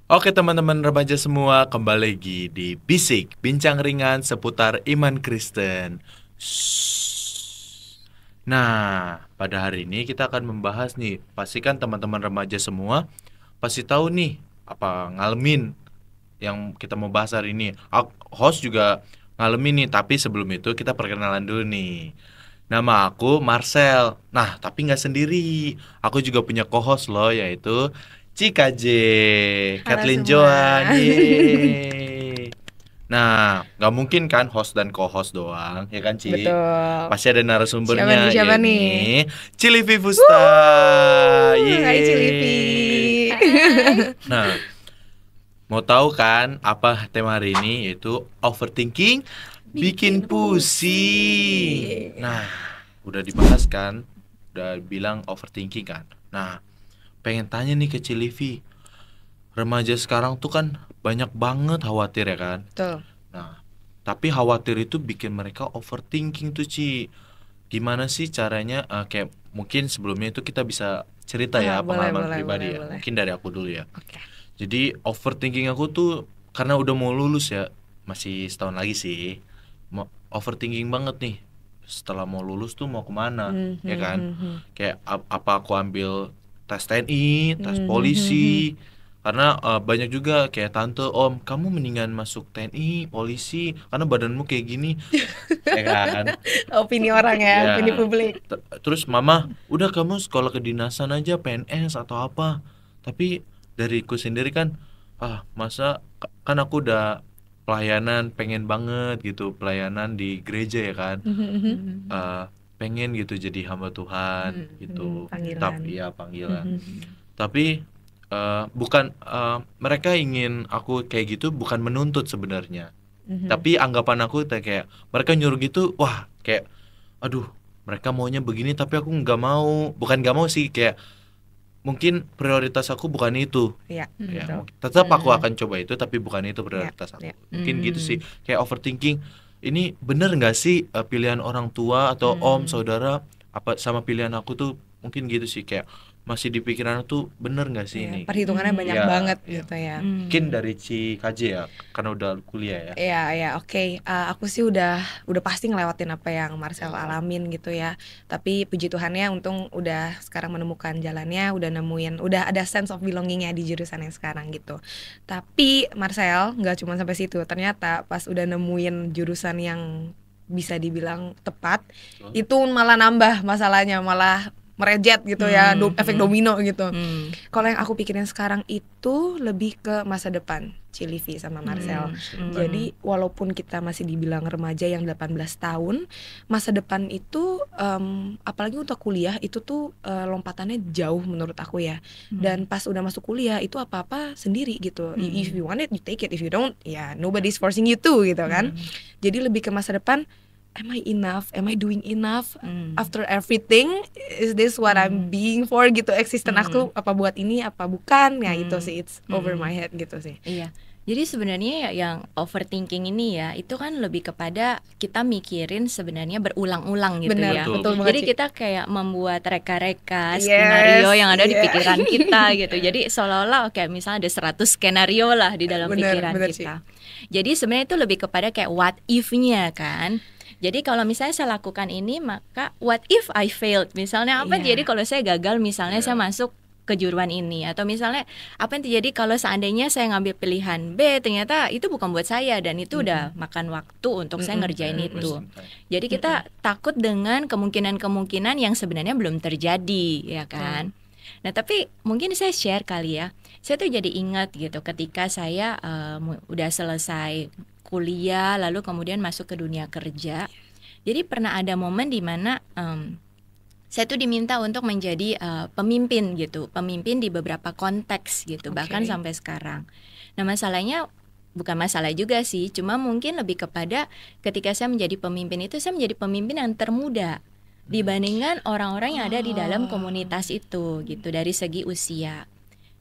Oke teman-teman remaja semua, kembali lagi di Bisik, bincang ringan seputar iman Kristen. Shhh. Nah, pada hari ini kita akan membahas nih, pastikan teman-teman remaja semua pasti tahu nih apa ngalamin yang kita mau bahas hari ini. Host juga ngalamin nih, tapi sebelum itu kita perkenalan dulu nih. Nama aku Marcel. Nah, tapi nggak sendiri. Aku juga punya co-host loh, yaitu Cika J, Halo Kathleen semua. Joan, yeay. Nah, nggak mungkin kan host dan co-host doang, ya kan Ci? Betul. Pasti ada Siapa nih? narasumbernya, Siapa ya nih? ini Cili Vivusta, Hai Cilivi. yeay. Hai. Nah, mau tahu kan apa tema hari ini? Yaitu overthinking bikin pusing. Nah, udah dibahas kan? Udah bilang overthinking kan? Nah, pengen tanya nih ke Cilivi. Remaja sekarang tuh kan banyak banget khawatir ya kan? Betul. Nah, tapi khawatir itu bikin mereka overthinking tuh Ci. Gimana sih caranya? Kayak mungkin sebelumnya itu kita bisa cerita ya Boleh, pengalaman boleh, boleh, pribadi ya. boleh. Mungkin dari aku dulu ya. Oke. Jadi overthinking aku tuh karena udah mau lulus ya, masih setahun lagi sih. Overthinking banget nih. Setelah mau lulus tuh mau kemana, ya kan? Kayak apa aku ambil tes TNI, tes polisi. Karena banyak juga kayak tante, om kamu mendingan masuk TNI, polisi, karena badanmu kayak gini, ya kan? Opini orang ya, Ya. opini publik. Terus mama, udah kamu sekolah kedinasan aja, PNS atau apa. Tapi dariku sendiri kan, masa kan aku udah pelayanan, pengen banget gitu pelayanan di gereja ya kan. Pengen gitu jadi hamba Tuhan gitu. Panggilan. Tapi ya panggilan. Tapi bukan mereka ingin aku kayak gitu bukan menuntut sebenarnya. Tapi anggapan aku kayak mereka nyuruh gitu, wah kayak aduh mereka maunya begini tapi aku nggak mau. Bukan nggak mau sih, kayak mungkin prioritas aku bukan itu. Iya, Ya, betul. tetap aku akan coba itu tapi bukan itu prioritas aku. Iya. Mungkin gitu sih, kayak overthinking. Ini bener nggak sih pilihan orang tua atau om saudara apa sama pilihan aku tuh, mungkin gitu sih, kayak masih di pikiran tuh bener nggak sih Iya, ini. perhitungannya banyak Iya, banget iya. gitu ya. Mungkin dari KJ ya, karena udah kuliah ya. Iya, ya, oke. Aku sih udah pasti ngelewatin apa yang Marcel alamin gitu ya. Tapi puji Tuhannya untung udah sekarang menemukan jalannya, udah ada sense of belongingnya di jurusan yang sekarang gitu. Tapi Marcel nggak cuma sampai situ. Ternyata pas udah nemuin jurusan yang bisa dibilang tepat, itu malah nambah masalahnya, malah merejet gitu ya, efek domino gitu. Kalau yang aku pikirin sekarang itu lebih ke masa depan Cilivi sama Marcel. Jadi walaupun kita masih dibilang remaja yang 18 tahun, masa depan itu apalagi untuk kuliah itu tuh lompatannya jauh menurut aku ya. Dan pas udah masuk kuliah itu apa-apa sendiri gitu. If you want it, you take it. If you don't, ya nobody's forcing you to gitu kan. Jadi lebih ke masa depan, am I enough? Am I doing enough? After everything, is this what I'm being for gitu? Eksisten aku apa buat ini apa bukan? Ya itu sih, it's over my head gitu sih. Iya. Jadi sebenarnya yang overthinking ini ya, itu kan lebih kepada kita mikirin sebenarnya berulang-ulang gitu Benar, ya. betul banget. Jadi Ci. kita kayak membuat reka-reka Yes, skenario yang ada di iya. pikiran kita gitu. Jadi seolah-olah kayak misalnya ada 100 skenario lah di dalam Benar, pikiran benar, kita. Jadi sebenarnya itu lebih kepada kayak what if-nya kan. Jadi kalau misalnya saya lakukan ini, maka what if I failed? Misalnya apa Iya. jadi kalau saya gagal, misalnya saya masuk kejuruan ini, atau misalnya apa yang terjadi kalau seandainya saya ngambil pilihan B, ternyata itu bukan buat saya dan itu udah makan waktu untuk saya ngerjain itu. Jadi kita takut dengan kemungkinan-kemungkinan yang sebenarnya belum terjadi, ya kan? Nah, tapi mungkin saya share kali ya. Saya tuh jadi ingat gitu ketika saya udah selesai kuliah lalu kemudian masuk ke dunia kerja. Jadi pernah ada momen di mana saya tuh diminta untuk menjadi pemimpin gitu, pemimpin di beberapa konteks gitu, bahkan sampai sekarang. Nah, masalahnya bukan masalah juga sih, cuma mungkin lebih kepada ketika saya menjadi pemimpin itu, saya menjadi pemimpin yang termuda dibandingkan orang-orang yang ada di dalam komunitas itu gitu, dari segi usia.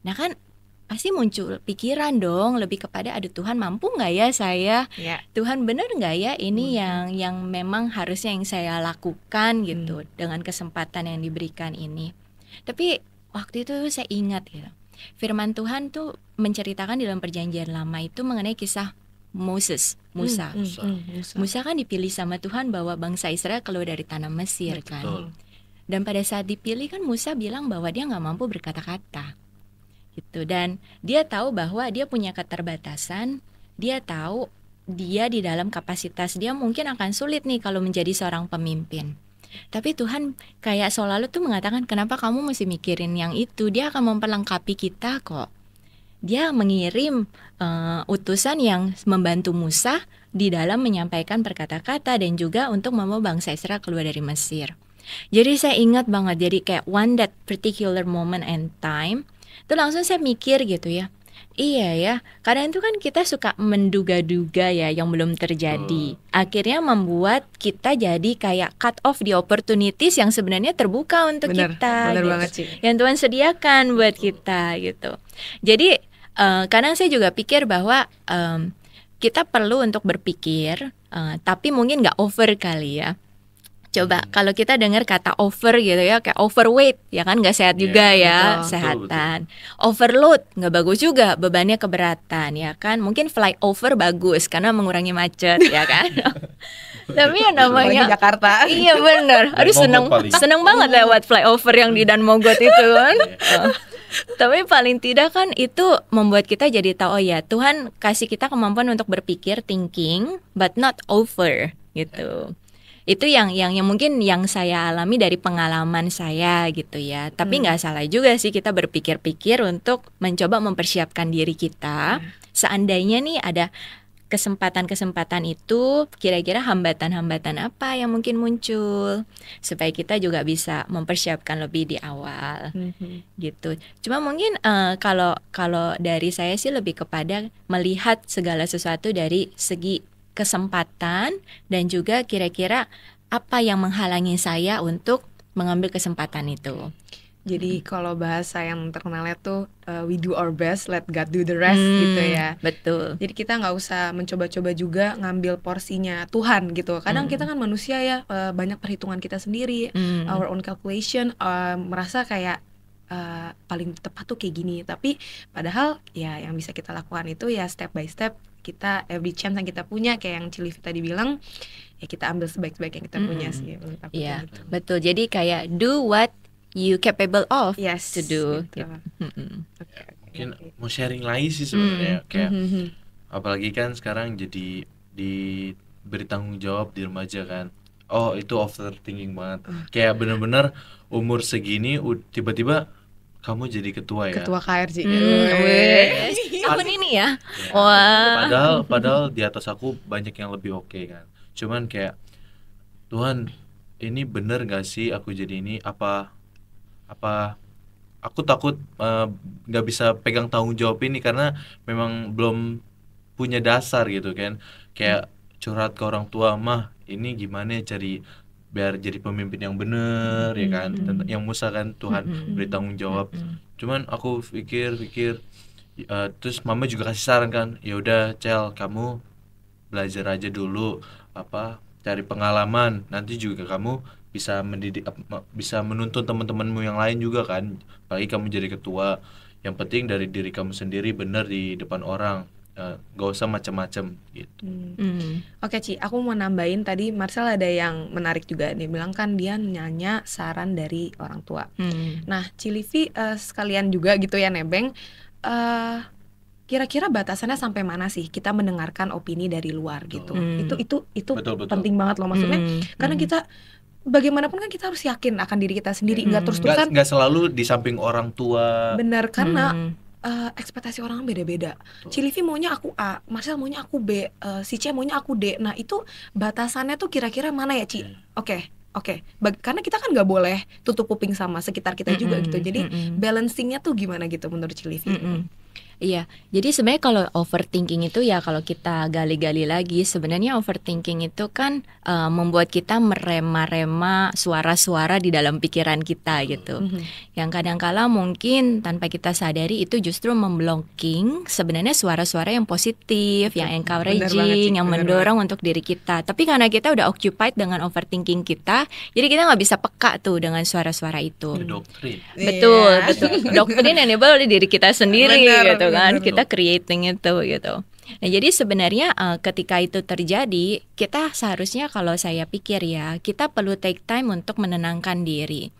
Nah kan pasti muncul pikiran dong, lebih kepada aduh Tuhan mampu nggak ya saya, Tuhan bener nggak ya ini yang memang harusnya yang saya lakukan gitu dengan kesempatan yang diberikan ini. Tapi waktu itu saya ingat gitu, firman Tuhan tuh menceritakan di dalam perjanjian lama itu mengenai kisah Musa. Musa kan dipilih sama Tuhan bawa bangsa Israel keluar dari tanah Mesir kan. Betul. Dan pada saat dipilih kan Musa bilang bahwa dia nggak mampu berkata-kata gitu, dan dia tahu bahwa dia punya keterbatasan. Dia tahu dia di dalam kapasitas dia mungkin akan sulit nih kalau menjadi seorang pemimpin. Tapi Tuhan kayak selalu tuh mengatakan, kenapa kamu mesti mikirin yang itu? Dia akan memperlengkapi kita kok. Dia mengirim utusan yang membantu Musa di dalam menyampaikan perkata-kata dan juga untuk membawa bangsa Israel keluar dari Mesir. Jadi saya ingat banget, jadi kayak one that particular moment and time, itu langsung saya mikir gitu ya. Iya ya, kadang itu kan kita suka menduga-duga ya yang belum terjadi. Akhirnya membuat kita jadi kayak cut off the opportunities yang sebenarnya terbuka untuk kita. Bener gitu. banget sih. Yang Tuhan sediakan buat kita gitu. Jadi kadang saya juga pikir bahwa kita perlu untuk berpikir, tapi mungkin nggak over kali ya. Coba kalau kita dengar kata over gitu ya, kayak overweight ya kan nggak sehat juga ya, kesehatan. Overload nggak bagus juga, bebannya keberatan ya kan. Mungkin flyover bagus karena mengurangi macet ya kan. Tapi yang namanya apalagi Jakarta. Iya benar. Aduh seneng banget lewat flyover yang di Dan Mogot itu kan. Tapi paling tidak kan itu membuat kita jadi tahu, oh ya Tuhan kasih kita kemampuan untuk berpikir, thinking, but not over gitu. Itu yang mungkin yang saya alami dari pengalaman saya gitu ya. Tapi nggak salah juga sih kita berpikir-pikir untuk mencoba mempersiapkan diri kita. Seandainya nih ada kesempatan-kesempatan itu, kira-kira hambatan-hambatan apa yang mungkin muncul supaya kita juga bisa mempersiapkan lebih di awal gitu. Cuma mungkin kalau dari saya sih lebih kepada melihat segala sesuatu dari segi kesempatan dan juga kira-kira apa yang menghalangi saya untuk mengambil kesempatan itu. Jadi kalau bahasa yang terkenalnya tuh we do our best, let God do the rest gitu ya. Betul. Jadi kita nggak usah mencoba-coba juga ngambil porsinya Tuhan gitu. Kadang kita kan manusia ya, banyak perhitungan kita sendiri, our own calculation, merasa kayak paling tepat tuh kayak gini. Tapi padahal ya yang bisa kita lakukan itu ya step by step. Kita every chance yang kita punya, kayak yang Cilivi tadi bilang, ya kita ambil sebaik-baik yang kita punya sih. Iya, gitu. Betul. Jadi kayak do what you capable of to do. Gitu. Mungkin mau sharing lagi sih sebenarnya, kayak apalagi kan sekarang jadi diberi tanggung jawab di remaja kan. Oh itu overthinking banget. Kayak bener-bener umur segini tiba-tiba kamu jadi ketua ya. Ketua KRJ. Tahun ini ya. Wah. Padahal di atas aku banyak yang lebih oke kan. Cuman kayak Tuhan, ini bener gak sih aku jadi ini? Apa aku takut gak bisa pegang tanggung jawab ini karena memang belum punya dasar gitu kan. Kayak curhat ke orang tua, mah ini gimana cari biar jadi pemimpin yang bener ya kan. Yang Musa kan Tuhan beri tanggung jawab. Cuman aku pikir terus mama juga kasih saran kan, ya udah Cel, kamu belajar aja dulu, cari pengalaman, nanti juga kamu bisa mendidik, bisa menuntun teman-temanmu yang lain juga kan. Apalagi kamu jadi ketua, yang penting dari diri kamu sendiri benar di depan orang, gak usah macam-macam gitu. Oke Ci, aku mau nambahin tadi Marcel ada yang menarik juga, dia bilang kan dia nanya saran dari orang tua. Nah Cilivi sekalian juga gitu ya nebeng, kira-kira batasannya sampai mana sih kita mendengarkan opini dari luar gitu. Itu betul. Penting banget loh maksudnya. Karena kita bagaimanapun kan kita harus yakin akan diri kita sendiri, nggak terus-terusan. Nggak selalu di samping orang tua. Benar, karena ekspektasi orang beda-beda. Cilivi maunya aku A, Marcel maunya aku B, si C maunya aku D. Nah itu batasannya tuh kira-kira mana ya Ci? Oke. Karena kita kan nggak boleh tutup kuping sama sekitar kita juga gitu. Jadi balancingnya tuh gimana gitu menurut Cilivi? Iya, jadi sebenarnya kalau overthinking itu ya kalau kita gali-gali lagi sebenarnya overthinking itu kan membuat kita merema-rema suara-suara di dalam pikiran kita gitu. Yang kadang-kala mungkin tanpa kita sadari itu justru memblocking sebenarnya suara-suara yang positif, yang encouraging, yang mendorong untuk diri kita. Tapi karena kita udah occupied dengan overthinking kita, jadi kita nggak bisa peka tuh dengan suara-suara itu. Doktrin. Betul. Doktrin enable oleh diri kita sendiri gitu kan, kita creating itu gitu. Nah jadi sebenarnya ketika itu terjadi, kita seharusnya kalau saya pikir ya, kita perlu take time untuk menenangkan diri.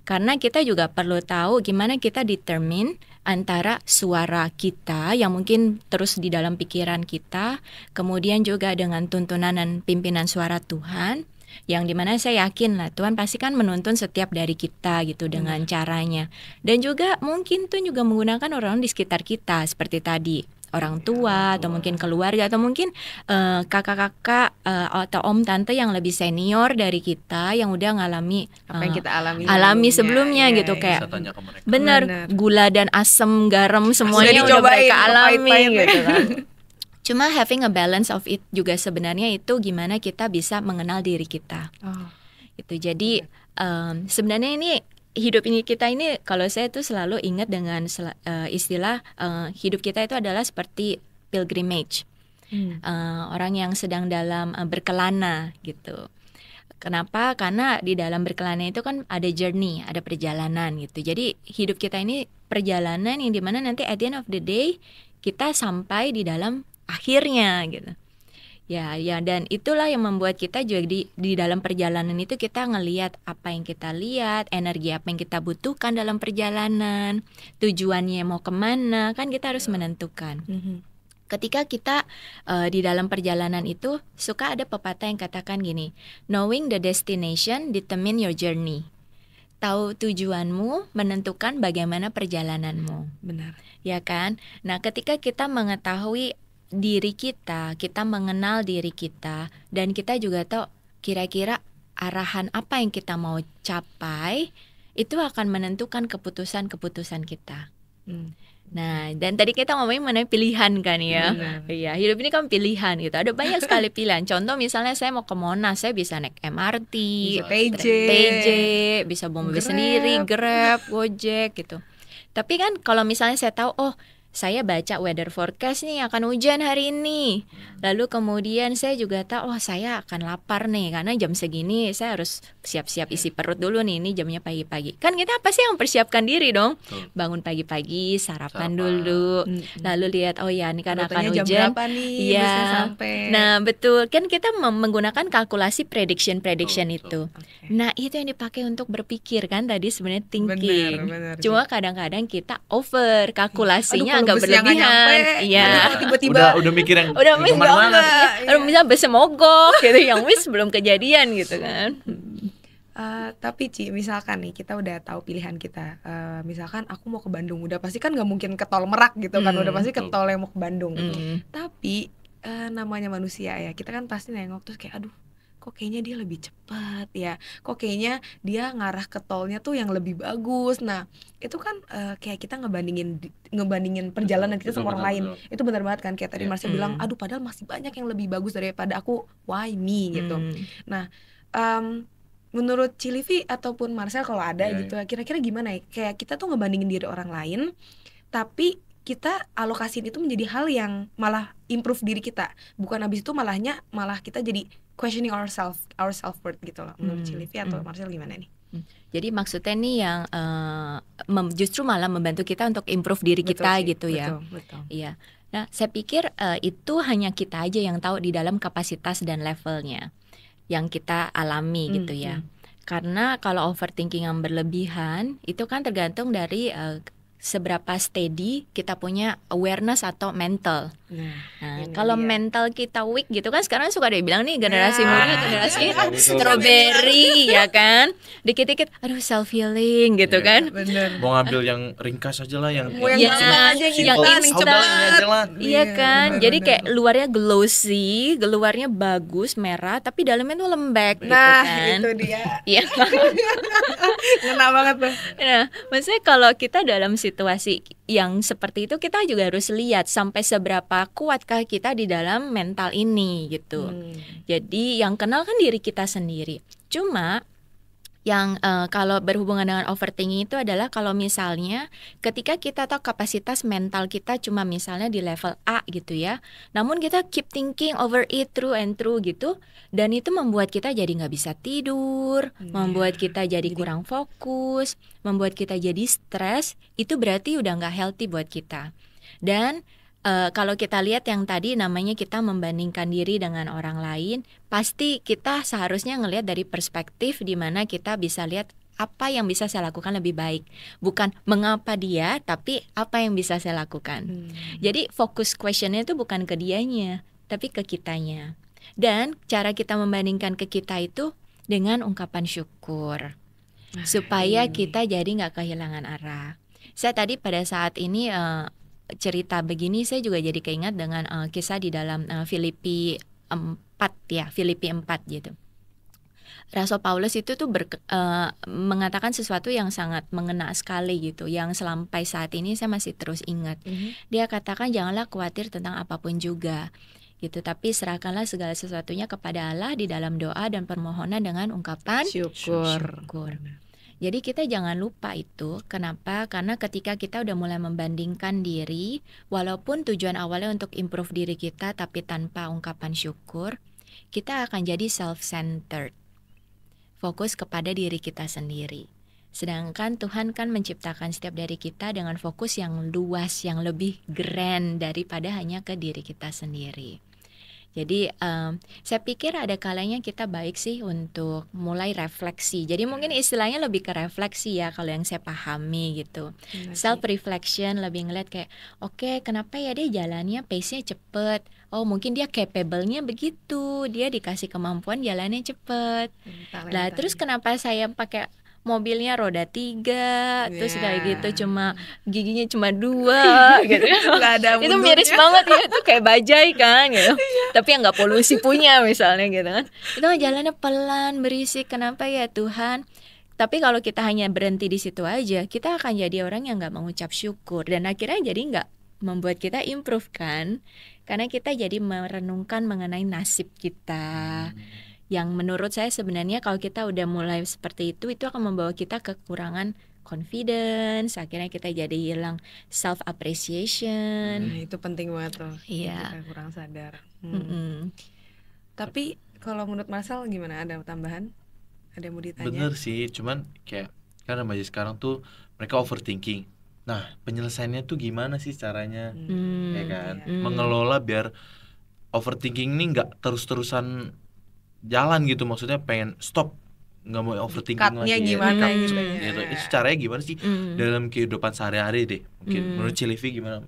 Karena kita juga perlu tahu gimana kita determine antara suara kita yang mungkin terus di dalam pikiran kita, kemudian juga dengan tuntunan dan pimpinan suara Tuhan, yang dimana saya yakin lah Tuhan pasti kan menuntun setiap dari kita gitu dengan caranya. Dan juga mungkin Tuhan juga menggunakan orang di sekitar kita seperti tadi, orang tua atau mungkin keluarga atau mungkin kakak-kakak atau om tante yang lebih senior dari kita yang udah ngalami apa yang kita alami sebelumnya gitu kayak bener gula dan asam garam semuanya udah mereka alami gitu kan. Cuma having a balance of it juga sebenarnya itu gimana kita bisa mengenal diri kita. Itu jadi sebenarnya ini hidup ini kita ini kalau saya tuh selalu ingat dengan istilah hidup kita itu adalah seperti pilgrimage. Orang yang sedang dalam berkelana gitu. Kenapa? Karena di dalam berkelana itu kan ada journey, ada perjalanan gitu. Jadi hidup kita ini perjalanan yang dimana nanti at the end of the day kita sampai di dalam akhirnya gitu. Ya dan itulah yang membuat kita juga di dalam perjalanan itu kita ngelihat apa yang kita lihat, energi apa yang kita butuhkan dalam perjalanan, tujuannya mau kemana, kan kita harus menentukan. Ketika kita di dalam perjalanan itu suka ada pepatah yang katakan gini, knowing the destination determine your journey. Tahu tujuanmu menentukan bagaimana perjalananmu. Benar. Ya kan? Nah, ketika kita mengetahui diri kita mengenal diri kita, dan kita juga tahu kira-kira arahan apa yang kita mau capai, itu akan menentukan keputusan-keputusan kita. Nah, dan tadi kita ngomongin mengenai pilihan kan ya. Iya, hidup ini kan pilihan gitu. Ada banyak sekali pilihan. Contoh misalnya saya mau ke Monas, saya bisa naik MRT, bisa TJ, bisa bawa mobil sendiri, Grab, Gojek gitu. Tapi kan kalau misalnya saya tahu, oh saya baca weather forecast nih akan hujan hari ini. Lalu kemudian saya juga tahu, oh saya akan lapar nih karena jam segini saya harus siap-siap isi perut dulu nih, ini jamnya pagi-pagi. Kan kita pasti yang mempersiapkan diri dong. Bangun pagi-pagi, sarapan dulu. Lalu lihat, oh ya ini karena akan hujan. Jam berapa nih busnya sampai. Nah betul, kan kita menggunakan kalkulasi prediction itu. Nah itu yang dipakai untuk berpikir kan tadi sebenarnya thinking. Bener. Cuma kadang-kadang kita over kalkulasinya agak berlebihan. Iya. Tiba-tiba udah mikir yang kemana-mana. Bisa besi mogok gitu yang belum kejadian gitu kan. Tapi Ci, misalkan nih kita udah tahu pilihan kita, misalkan aku mau ke Bandung, udah pasti kan nggak mungkin ke Tol Merak gitu kan, udah pasti ke tol yang mau ke Bandung. Tapi namanya manusia ya, kita kan pasti nengok terus kayak aduh, kok kayaknya dia lebih cepat ya, kok kayaknya dia ngarah ke tolnya tuh yang lebih bagus. Nah itu kan kayak kita ngebandingin perjalanan kita sama orang lain. Itu benar banget kan, kayak tadi Marsha bilang, aduh padahal masih banyak yang lebih bagus daripada aku, why me gitu. Nah menurut Cilivi ataupun Marcel kalau ada gitu, kira-kira gimana ya, kayak kita tuh ngebandingin diri orang lain tapi kita alokasiin itu menjadi hal yang malah improve diri kita, bukan abis itu malah kita jadi questioning our self-worth gitu loh. Menurut Cilivi atau Marcel gimana nih? Jadi maksudnya nih yang justru malah membantu kita untuk improve diri kita gitu ya. Betul. Iya. Nah saya pikir itu hanya kita aja yang tahu di dalam kapasitas dan levelnya yang kita alami gitu ya. Karena kalau overthinking yang berlebihan itu kan tergantung dari seberapa steady kita punya awareness atau mental. Nah kalau mental kita weak gitu kan, sekarang suka ada bilang nih generasi muda, generasi strawberry ya kan, dikit-dikit aduh self healing gitu kan. Bener. Mau ngambil yang ringkas aja lah, yang yang instan. Iya kan, jadi kayak luarnya glossy, luarnya bagus merah, tapi dalamnya tuh lembek gitu kan. Nah itu dia. Iya. Ngena banget tuh. Nah maksudnya kalau kita dalam situasi yang seperti itu kita juga harus lihat sampai seberapa kuatkah kita di dalam mental ini gitu. Jadi yang kenal kan diri kita sendiri. Cuma yang kalau berhubungan dengan overthinking itu adalah kalau misalnya ketika kita tahu kapasitas mental kita cuma misalnya di level A gitu ya, namun kita keep thinking over it through and through gitu, dan itu membuat kita jadi nggak bisa tidur, membuat kita jadi kurang fokus, membuat kita jadi stres, itu berarti udah nggak healthy buat kita. Dan kalau kita lihat yang tadi namanya kita membandingkan diri dengan orang lain, pasti kita seharusnya ngelihat dari perspektif di mana kita bisa lihat apa yang bisa saya lakukan lebih baik. Bukan mengapa dia, tapi apa yang bisa saya lakukan. Jadi fokus questionnya itu bukan ke dianya, tapi ke kitanya. Dan cara kita membandingkan ke kita itu dengan ungkapan syukur. Supaya kita jadi nggak kehilangan arah. Saya tadi pada saat ini cerita begini, saya juga jadi keingat dengan kisah di dalam Filipi 4 ya, Filipi 4 gitu. Rasul Paulus itu tuh mengatakan sesuatu yang sangat mengena sekali gitu, yang sampai saat ini saya masih terus ingat. Dia katakan janganlah khawatir tentang apapun juga gitu, tapi serahkanlah segala sesuatunya kepada Allah di dalam doa dan permohonan dengan ungkapan syukur. Jadi kita jangan lupa itu. Kenapa? Karena ketika kita udah mulai membandingkan diri, walaupun tujuan awalnya untuk improve diri kita, tapi tanpa ungkapan syukur, kita akan jadi self-centered. Fokus kepada diri kita sendiri. Sedangkan Tuhan kan menciptakan setiap dari kita dengan fokus yang luas, yang lebih grand daripada hanya ke diri kita sendiri. Jadi saya pikir ada kalanya kita baik sih untuk mulai refleksi. Jadi mungkin istilahnya lebih ke refleksi ya kalau yang saya pahami gitu. Self reflection, lebih ngeliat kayak oke, kenapa ya dia jalannya pace-nya cepet. Oh mungkin dia capable-nya begitu, dia dikasih kemampuan jalannya cepet. Nah terus kenapa saya pakai mobilnya roda 3, terus kayak gitu cuma giginya cuma 2 gitu. Nggak ada itu miris banget ya, itu kayak bajai kan gitu. Tapi yang nggak polusi punya misalnya gitu kan. Itu jalannya pelan, berisik. Kenapa ya Tuhan? Tapi kalau kita hanya berhenti di situ aja, kita akan jadi orang yang nggak mengucap syukur, dan akhirnya jadi nggak membuat kita improve kan, karena kita jadi merenungkan mengenai nasib kita. Yang menurut saya sebenarnya kalau kita udah mulai seperti itu akan membawa kita kekurangan confidence, akhirnya kita jadi hilang self appreciation. Nah, itu penting banget tuh. Iya. Kita kurang sadar. Tapi kalau menurut Marcel gimana? Ada tambahan? Ada yang mau ditanya? Bener sih, cuman kayak kan remaja sekarang tuh mereka overthinking. Nah, penyelesaiannya tuh gimana sih caranya? Ya kan? Mengelola biar overthinking ini nggak terus-terusan jalan gitu, maksudnya pengen stop, nggak mau overthinking lagi. Gimana gitu. ya. Itu caranya gimana sih dalam kehidupan sehari-hari deh? Mungkin menurut Cilivi gimana?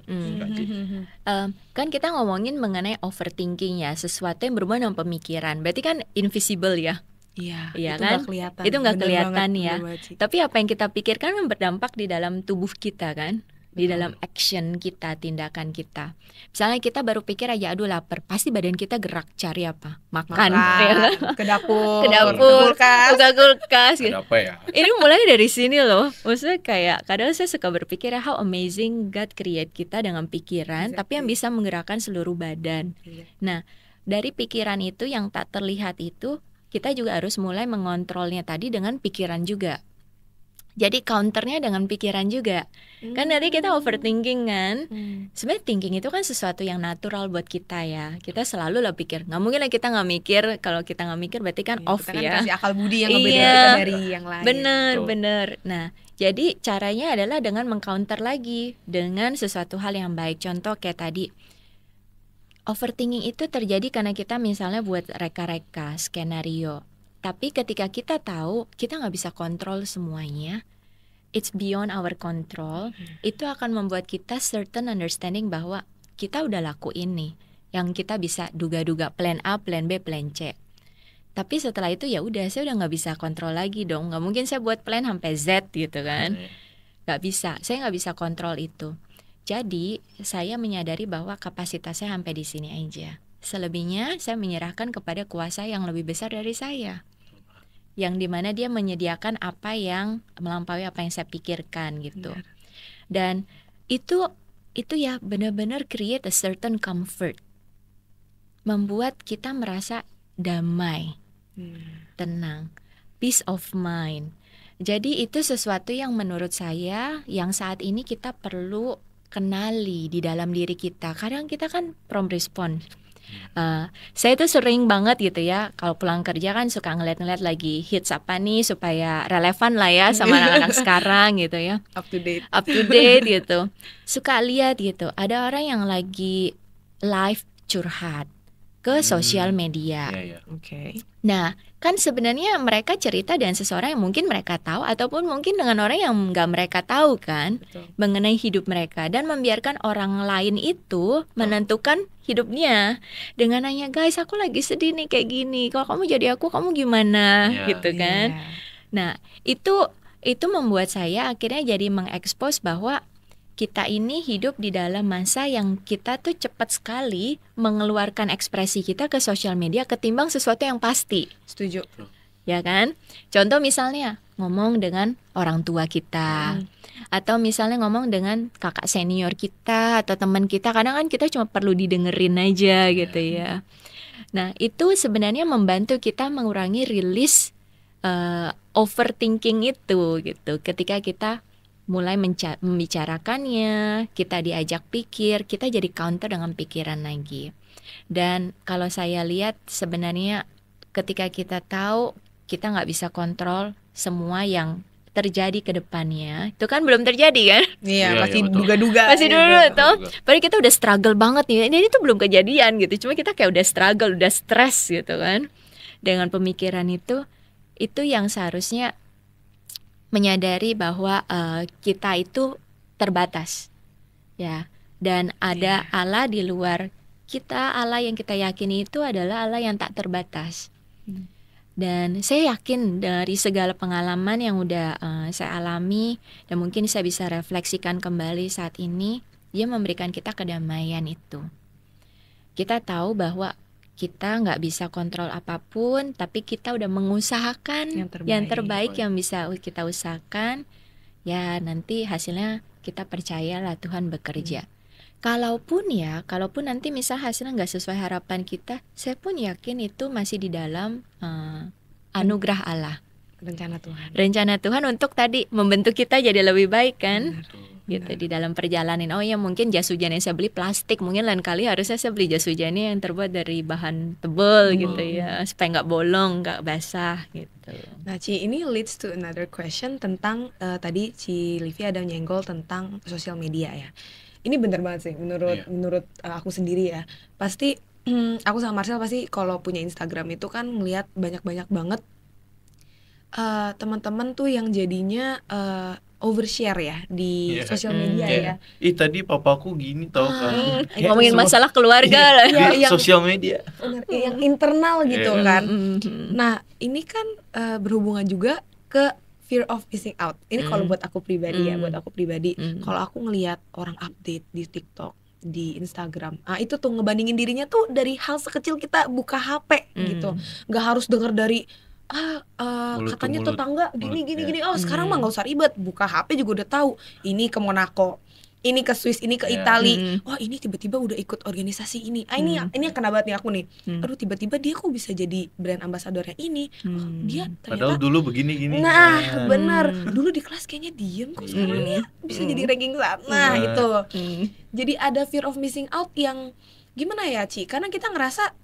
Kan kita ngomongin mengenai overthinking ya, sesuatu yang berhubungan dengan pemikiran. Berarti kan invisible ya. Iya itu kan? Itu nggak kelihatan ya. Tapi apa yang kita pikirkan kan berdampak di dalam tubuh kita kan, di dalam action kita, tindakan kita. Misalnya kita baru pikir aja, aduh lapar, pasti badan kita gerak cari apa? Makan. Ya kan? Ke dapur, buka kulkas gitu. Apa ya? Ini mulai dari sini loh. Maksudnya kayak kadang saya suka berpikir how amazing God create kita dengan pikiran, tapi yang bisa menggerakkan seluruh badan. Nah, dari pikiran itu yang tak terlihat itu, kita juga harus mulai mengontrolnya tadi dengan pikiran juga. Jadi counternya dengan pikiran juga. Kan nanti kita overthinking kan. Sebenarnya thinking itu kan sesuatu yang natural buat kita ya. Kita selalu lah pikir. Nggak mungkin lah kita nggak mikir. Kalau kita nggak mikir berarti kan off kita ya. Kan kasih akal budi yang ngebedain kita dari yang lain. Bener. Nah, jadi caranya adalah dengan mengcounter lagi dengan sesuatu hal yang baik. Contoh kayak tadi. Overthinking itu terjadi karena kita misalnya buat reka-reka skenario. Tapi ketika kita tahu kita nggak bisa kontrol semuanya, it's beyond our control, itu akan membuat kita certain understanding bahwa kita udah lakuin nih, yang kita bisa duga-duga plan A, plan B, plan C. Tapi setelah itu ya udah, saya udah nggak bisa kontrol lagi dong. Nggak mungkin saya buat plan sampai Z gitu kan, nggak bisa. Saya nggak bisa kontrol itu. Jadi saya menyadari bahwa kapasitas saya sampai di sini aja. Selebihnya saya menyerahkan kepada kuasa yang lebih besar dari saya, yang dimana dia menyediakan apa yang melampaui apa yang saya pikirkan gitu. Dan itu ya benar-benar create a certain comfort, membuat kita merasa damai, tenang, peace of mind. Jadi itu sesuatu yang menurut saya yang saat ini kita perlu kenali di dalam diri kita. Kadang kita kan prompt response. Saya tuh sering banget gitu ya, kalau pulang kerja kan suka ngeliat-ngeliat lagi hits apa nih supaya relevan lah ya sama anak-anak sekarang gitu ya, Up to date gitu. Suka lihat gitu, ada orang yang lagi live curhat ke sosial media. Oke. Nah, kan sebenarnya mereka cerita dengan seseorang yang mungkin mereka tahu ataupun mungkin dengan orang yang nggak mereka tahu kan, Betul. mengenai hidup mereka, dan membiarkan orang lain itu menentukan hidupnya dengan nanya, guys aku lagi sedih nih kayak gini, kalau kamu jadi aku kamu gimana, gitu kan. Iya. Nah, itu membuat saya akhirnya jadi mengekspos bahwa kita ini hidup di dalam masa yang kita tuh cepat sekali mengeluarkan ekspresi kita ke sosial media ketimbang sesuatu yang pasti, Setuju. ya kan? Contoh misalnya ngomong dengan orang tua kita, atau misalnya ngomong dengan kakak senior kita atau teman kita, kadang kan kita cuma perlu didengerin aja gitu ya. Nah, itu sebenarnya membantu kita mengurangi rilis overthinking itu gitu. Ketika kita mulai membicarakannya, kita diajak pikir, kita jadi counter dengan pikiran lagi. Dan kalau saya lihat sebenarnya ketika kita tahu kita nggak bisa kontrol semua yang terjadi ke depannya, itu kan belum terjadi kan? Iya, masih betul. duga-duga. Masih gitu. dulu tuh, padahal kita udah struggle banget nih. Ini tuh belum kejadian gitu, cuma kita kayak udah struggle, udah stres gitu kan. Dengan pemikiran itu yang seharusnya menyadari bahwa kita itu terbatas, ya, dan ada Allah di luar kita. Allah yang kita yakini itu adalah Allah yang tak terbatas. Dan saya yakin dari segala pengalaman yang udah saya alami dan mungkin saya bisa refleksikan kembali saat ini, dia memberikan kita kedamaian itu. Kita tahu bahwa kita nggak bisa kontrol apapun, tapi kita udah mengusahakan yang terbaik yang bisa kita usahakan. Ya nanti hasilnya kita percayalah Tuhan bekerja. Kalaupun nanti misal hasilnya nggak sesuai harapan kita, saya pun yakin itu masih di dalam anugerah Allah. Rencana Tuhan untuk tadi membentuk kita jadi lebih baik kan. Gitu di dalam perjalanan. Oh ya, mungkin jas hujan yang saya beli plastik, mungkin lain kali harusnya saya beli jas hujannya yang terbuat dari bahan tebal gitu ya, supaya nggak bolong, nggak basah gitu. Nah, Ci, ini leads to another question tentang tadi Ci Livia ada nyenggol tentang sosial media ya. Ini bener banget sih menurut aku sendiri ya. Pasti aku sama Marcel pasti kalau punya Instagram itu kan melihat banyak banget teman-teman tuh yang jadinya overshare ya di sosial media ya. Ih tadi papaku gini tau kan. Ngomongin masalah keluarga lah. Yang sosial media. Bener, yang internal gitu kan. Nah ini kan berhubungan juga ke fear of missing out. Ini kalau buat aku pribadi ya, kalau aku ngelihat orang update di TikTok, di Instagram, itu tuh ngebandingin dirinya tuh dari hal sekecil kita buka HP gitu. Nggak harus denger dari katanya tetangga gini. Oh sekarang mah nggak usah ribet, buka HP juga udah tahu. Ini ke Monaco, ini ke Swiss, ini ke Itali. Oh ini tiba-tiba udah ikut organisasi ini. Ini yang kena banget nih aku nih. Aduh tiba-tiba dia kok bisa jadi brand ambasadornya ini. Dia ternyata padahal dulu begini-gini. Nah bener, dulu di kelas kayaknya diem, kok sekarang dia bisa jadi ranking sana gitu. Jadi ada fear of missing out yang gimana ya Ci? Karena kita ngerasa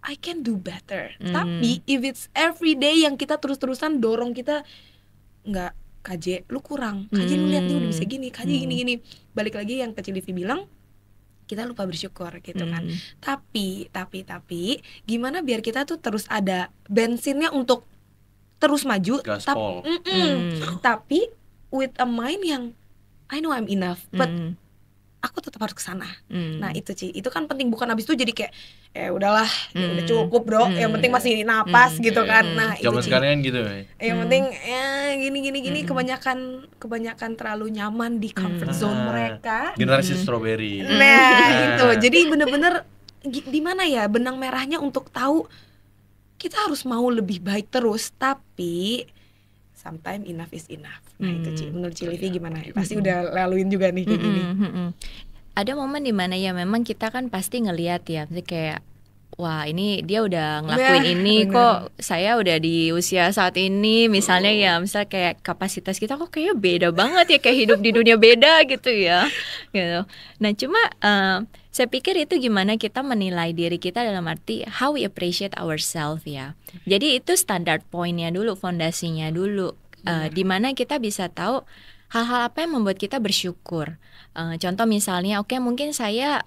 I can do better. Tapi if it's every day yang kita terus-terusan dorong kita, nggak, KJ lu kurang, KJ lu lihat nih udah bisa gini, KJ gini. Balik lagi yang Kecil Livi bilang, kita lupa bersyukur gitu kan. Tapi gimana biar kita tuh terus ada bensinnya untuk terus maju. Gaspol. Tapi with a mind yang I know I'm enough, but aku tetap harus kesana. Nah itu Ci, itu kan penting. Bukan abis itu jadi kayak udahlah, udah cukup bro, yang penting masih napas gitu kan. Nah itu Ci, sekarang kan gitu yang penting gini kebanyakan terlalu nyaman di comfort zone mereka. Generasi strawberry. Nah itu, jadi bener-bener di mana ya benang merahnya untuk tahu kita harus mau lebih baik terus. Tapi sometimes enough is enough. Nah itu Ci, menurut Ci Livi gimana? Gitu. Pasti udah laluin juga nih kayak gini. Ada momen dimana ya memang kita kan pasti ngelihat ya, kayak wah ini dia udah ngelakuin ini bener. kok saya udah di usia saat ini misalnya ya, misal kayak kapasitas kita kok kayaknya beda banget ya, kayak hidup di dunia beda gitu ya gitu. Nah cuma saya pikir itu gimana kita menilai diri kita dalam arti how we appreciate ourselves ya. Jadi itu standard pointnya dulu, fondasinya dulu, dimana kita bisa tahu hal-hal apa yang membuat kita bersyukur. Contoh misalnya, oke, mungkin saya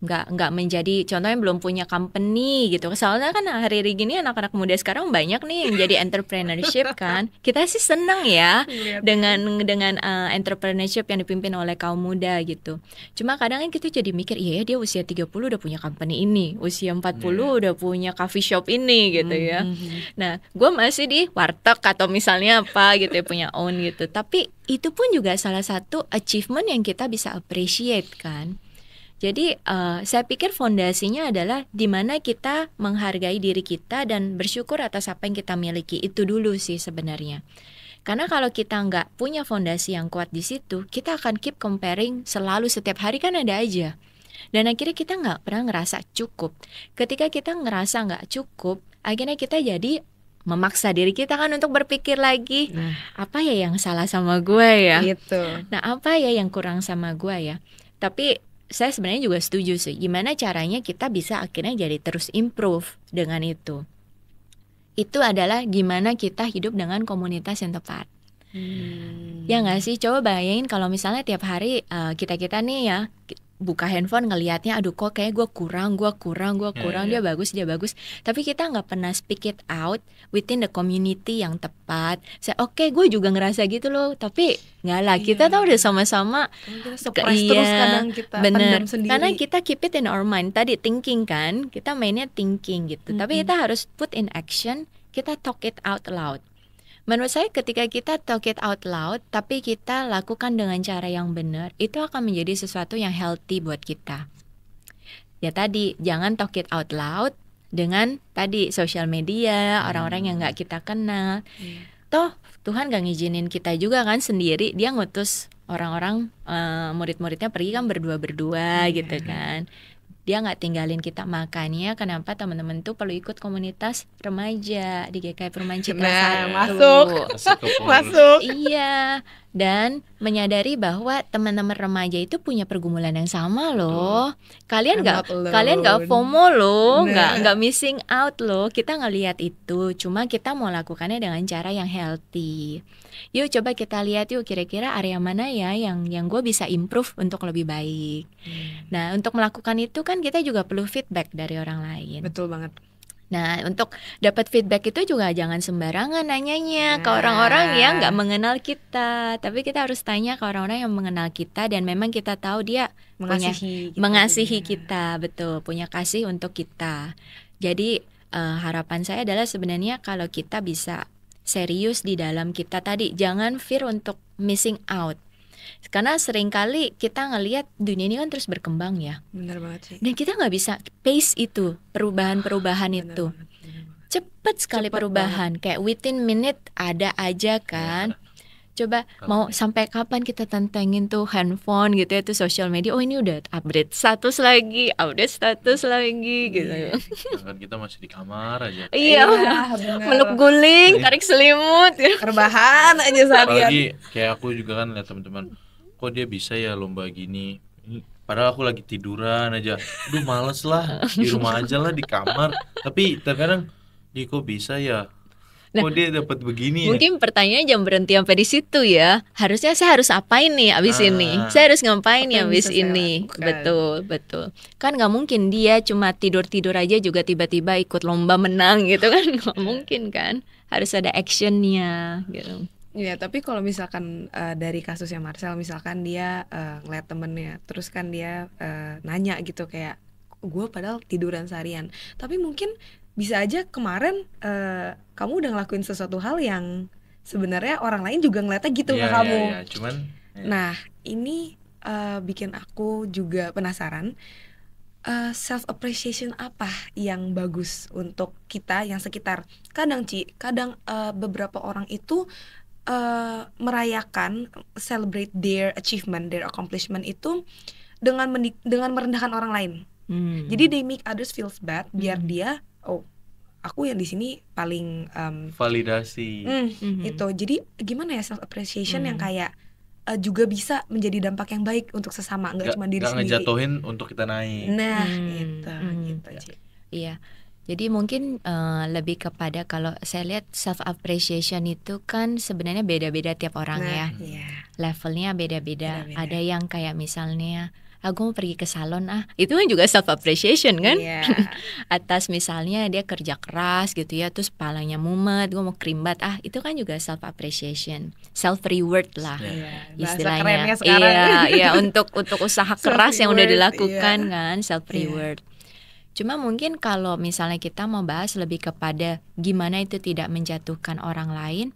nggak menjadi, contohnya belum punya company gitu. Soalnya kan hari-hari gini anak-anak muda sekarang banyak nih yang jadi entrepreneurship kan. Kita sih senang ya dengan entrepreneurship yang dipimpin oleh kaum muda gitu. Cuma kadang kan kita jadi mikir, iya ya dia usia 30 udah punya company ini, usia 40 udah punya coffee shop ini gitu ya. Nah, gue masih di warteg atau misalnya apa gitu ya, punya own gitu. Tapi itu pun juga salah satu achievement yang kita bisa appreciate kan. Jadi saya pikir fondasinya adalah di mana kita menghargai diri kita dan bersyukur atas apa yang kita miliki. Itu dulu sih sebenarnya. Karena kalau kita nggak punya fondasi yang kuat di situ, kita akan keep comparing selalu, setiap hari kan ada aja. Dan akhirnya kita nggak pernah ngerasa cukup. Ketika kita ngerasa nggak cukup, akhirnya kita jadi memaksa diri kita kan untuk berpikir lagi, apa ya yang salah sama gue ya? Gitu. Nah apa ya yang kurang sama gue ya? Tapi saya sebenarnya juga setuju sih, gimana caranya kita bisa akhirnya jadi terus improve dengan itu. Itu adalah gimana kita hidup dengan komunitas yang tepat. Ya nggak sih, coba bayangin kalau misalnya tiap hari kita nih ya buka handphone ngelihatnya, aduh kok kayak gue kurang, dia bagus, tapi kita nggak pernah speak it out within the community yang tepat. Saya oke, gue juga ngerasa gitu loh, tapi nggak lah, kita tahu udah sama-sama terus kadang kita pendam sendiri. Karena kita keep it in our mind, tadi thinking kan, kita mainnya thinking gitu, tapi kita harus put in action, kita talk it out loud. Menurut saya ketika kita talk it out loud, tapi kita lakukan dengan cara yang benar, itu akan menjadi sesuatu yang healthy buat kita. Ya tadi, jangan talk it out loud dengan tadi social media, orang-orang yang gak kita kenal. Toh Tuhan gak ngizinin kita juga kan sendiri, dia ngutus orang-orang, murid-muridnya pergi kan berdua-berdua gitu kan. Dia nggak tinggalin kita, makanya kenapa teman-teman tuh perlu ikut komunitas remaja di GKI Perumahan Citra 1. Masuk. Iya, dan menyadari bahwa teman-teman remaja itu punya pergumulan yang sama loh. Kalian nggak FOMO loh, nggak missing out loh. Kita ngelihat itu, cuma kita mau lakukannya dengan cara yang healthy. Yuk coba kita lihat yuk kira-kira area mana ya yang gue bisa improve untuk lebih baik. Nah untuk melakukan itu kan kita juga perlu feedback dari orang lain. Betul banget. Nah untuk dapat feedback itu juga jangan sembarangan nanyanya ke orang-orang yang nggak mengenal kita. Tapi kita harus tanya ke orang-orang yang mengenal kita dan memang kita tahu dia mengasihi kita, betul, punya kasih untuk kita. Jadi harapan saya adalah sebenarnya kalau kita bisa serius di dalam kita tadi, jangan fear untuk missing out. Karena seringkali kita ngelihat dunia ini kan terus berkembang ya. Benar banget sih. Dan kita nggak bisa pace itu, perubahan itu. Cepet sekali perubahan, kayak within minute ada aja kan. Coba mau sampai kapan kita tantengin tuh handphone gitu ya, tuh social media. Oh ini udah update status lagi gitu. Kan kita masih di kamar aja. Iya, meluk guling, tarik selimut, rebahan aja seharian. Apalagi kayak aku juga kan lihat teman-teman, kok dia bisa ya lomba gini. Padahal aku lagi tiduran aja. Aduh males lah, di rumah aja lah, di kamar. Tapi terkadang, kok bisa ya? Kok dia dapat begini mungkin pertanyaannya jangan berhenti sampai di situ ya. Harusnya saya harus apain nih abis ini? Saya harus ngapain nih abis ini? Betul. Kan nggak mungkin dia cuma tidur aja juga tiba-tiba ikut lomba menang gitu kan? Nggak mungkin kan? Harus ada actionnya gitu. Iya, tapi kalau misalkan dari kasusnya Marcel, misalkan dia ngeliat temennya, terus kan dia nanya gitu kayak, gue padahal tiduran seharian, tapi mungkin bisa aja kemarin kamu udah ngelakuin sesuatu hal yang sebenarnya orang lain juga ngeliatnya gitu ke kamu. Cuman, Nah ini bikin aku juga penasaran. self appreciation apa yang bagus untuk kita yang sekitar. Kadang beberapa orang itu merayakan, celebrate their achievement, their accomplishment itu dengan merendahkan orang lain. Jadi they make others feels bad biar dia, oh aku yang di sini paling validasi. Itu. Jadi gimana ya self appreciation yang kayak juga bisa menjadi dampak yang baik untuk sesama, nggak cuma diri sendiri. Nggak ngejatuhin untuk kita naik. Nah, gitu. Iya. Jadi mungkin lebih kepada kalau saya lihat self appreciation itu kan sebenarnya beda-beda tiap orang ya. Levelnya beda-beda. Ada yang kayak misalnya aku mau pergi ke salon itu kan juga self appreciation kan. Atas misalnya dia kerja keras gitu ya, terus palanya mumet, gue mau krimbat itu kan juga self appreciation, self reward lah istilahnya. Iya untuk usaha keras yang udah dilakukan kan, self reward. Cuma mungkin kalau misalnya kita mau bahas lebih kepada gimana itu tidak menjatuhkan orang lain,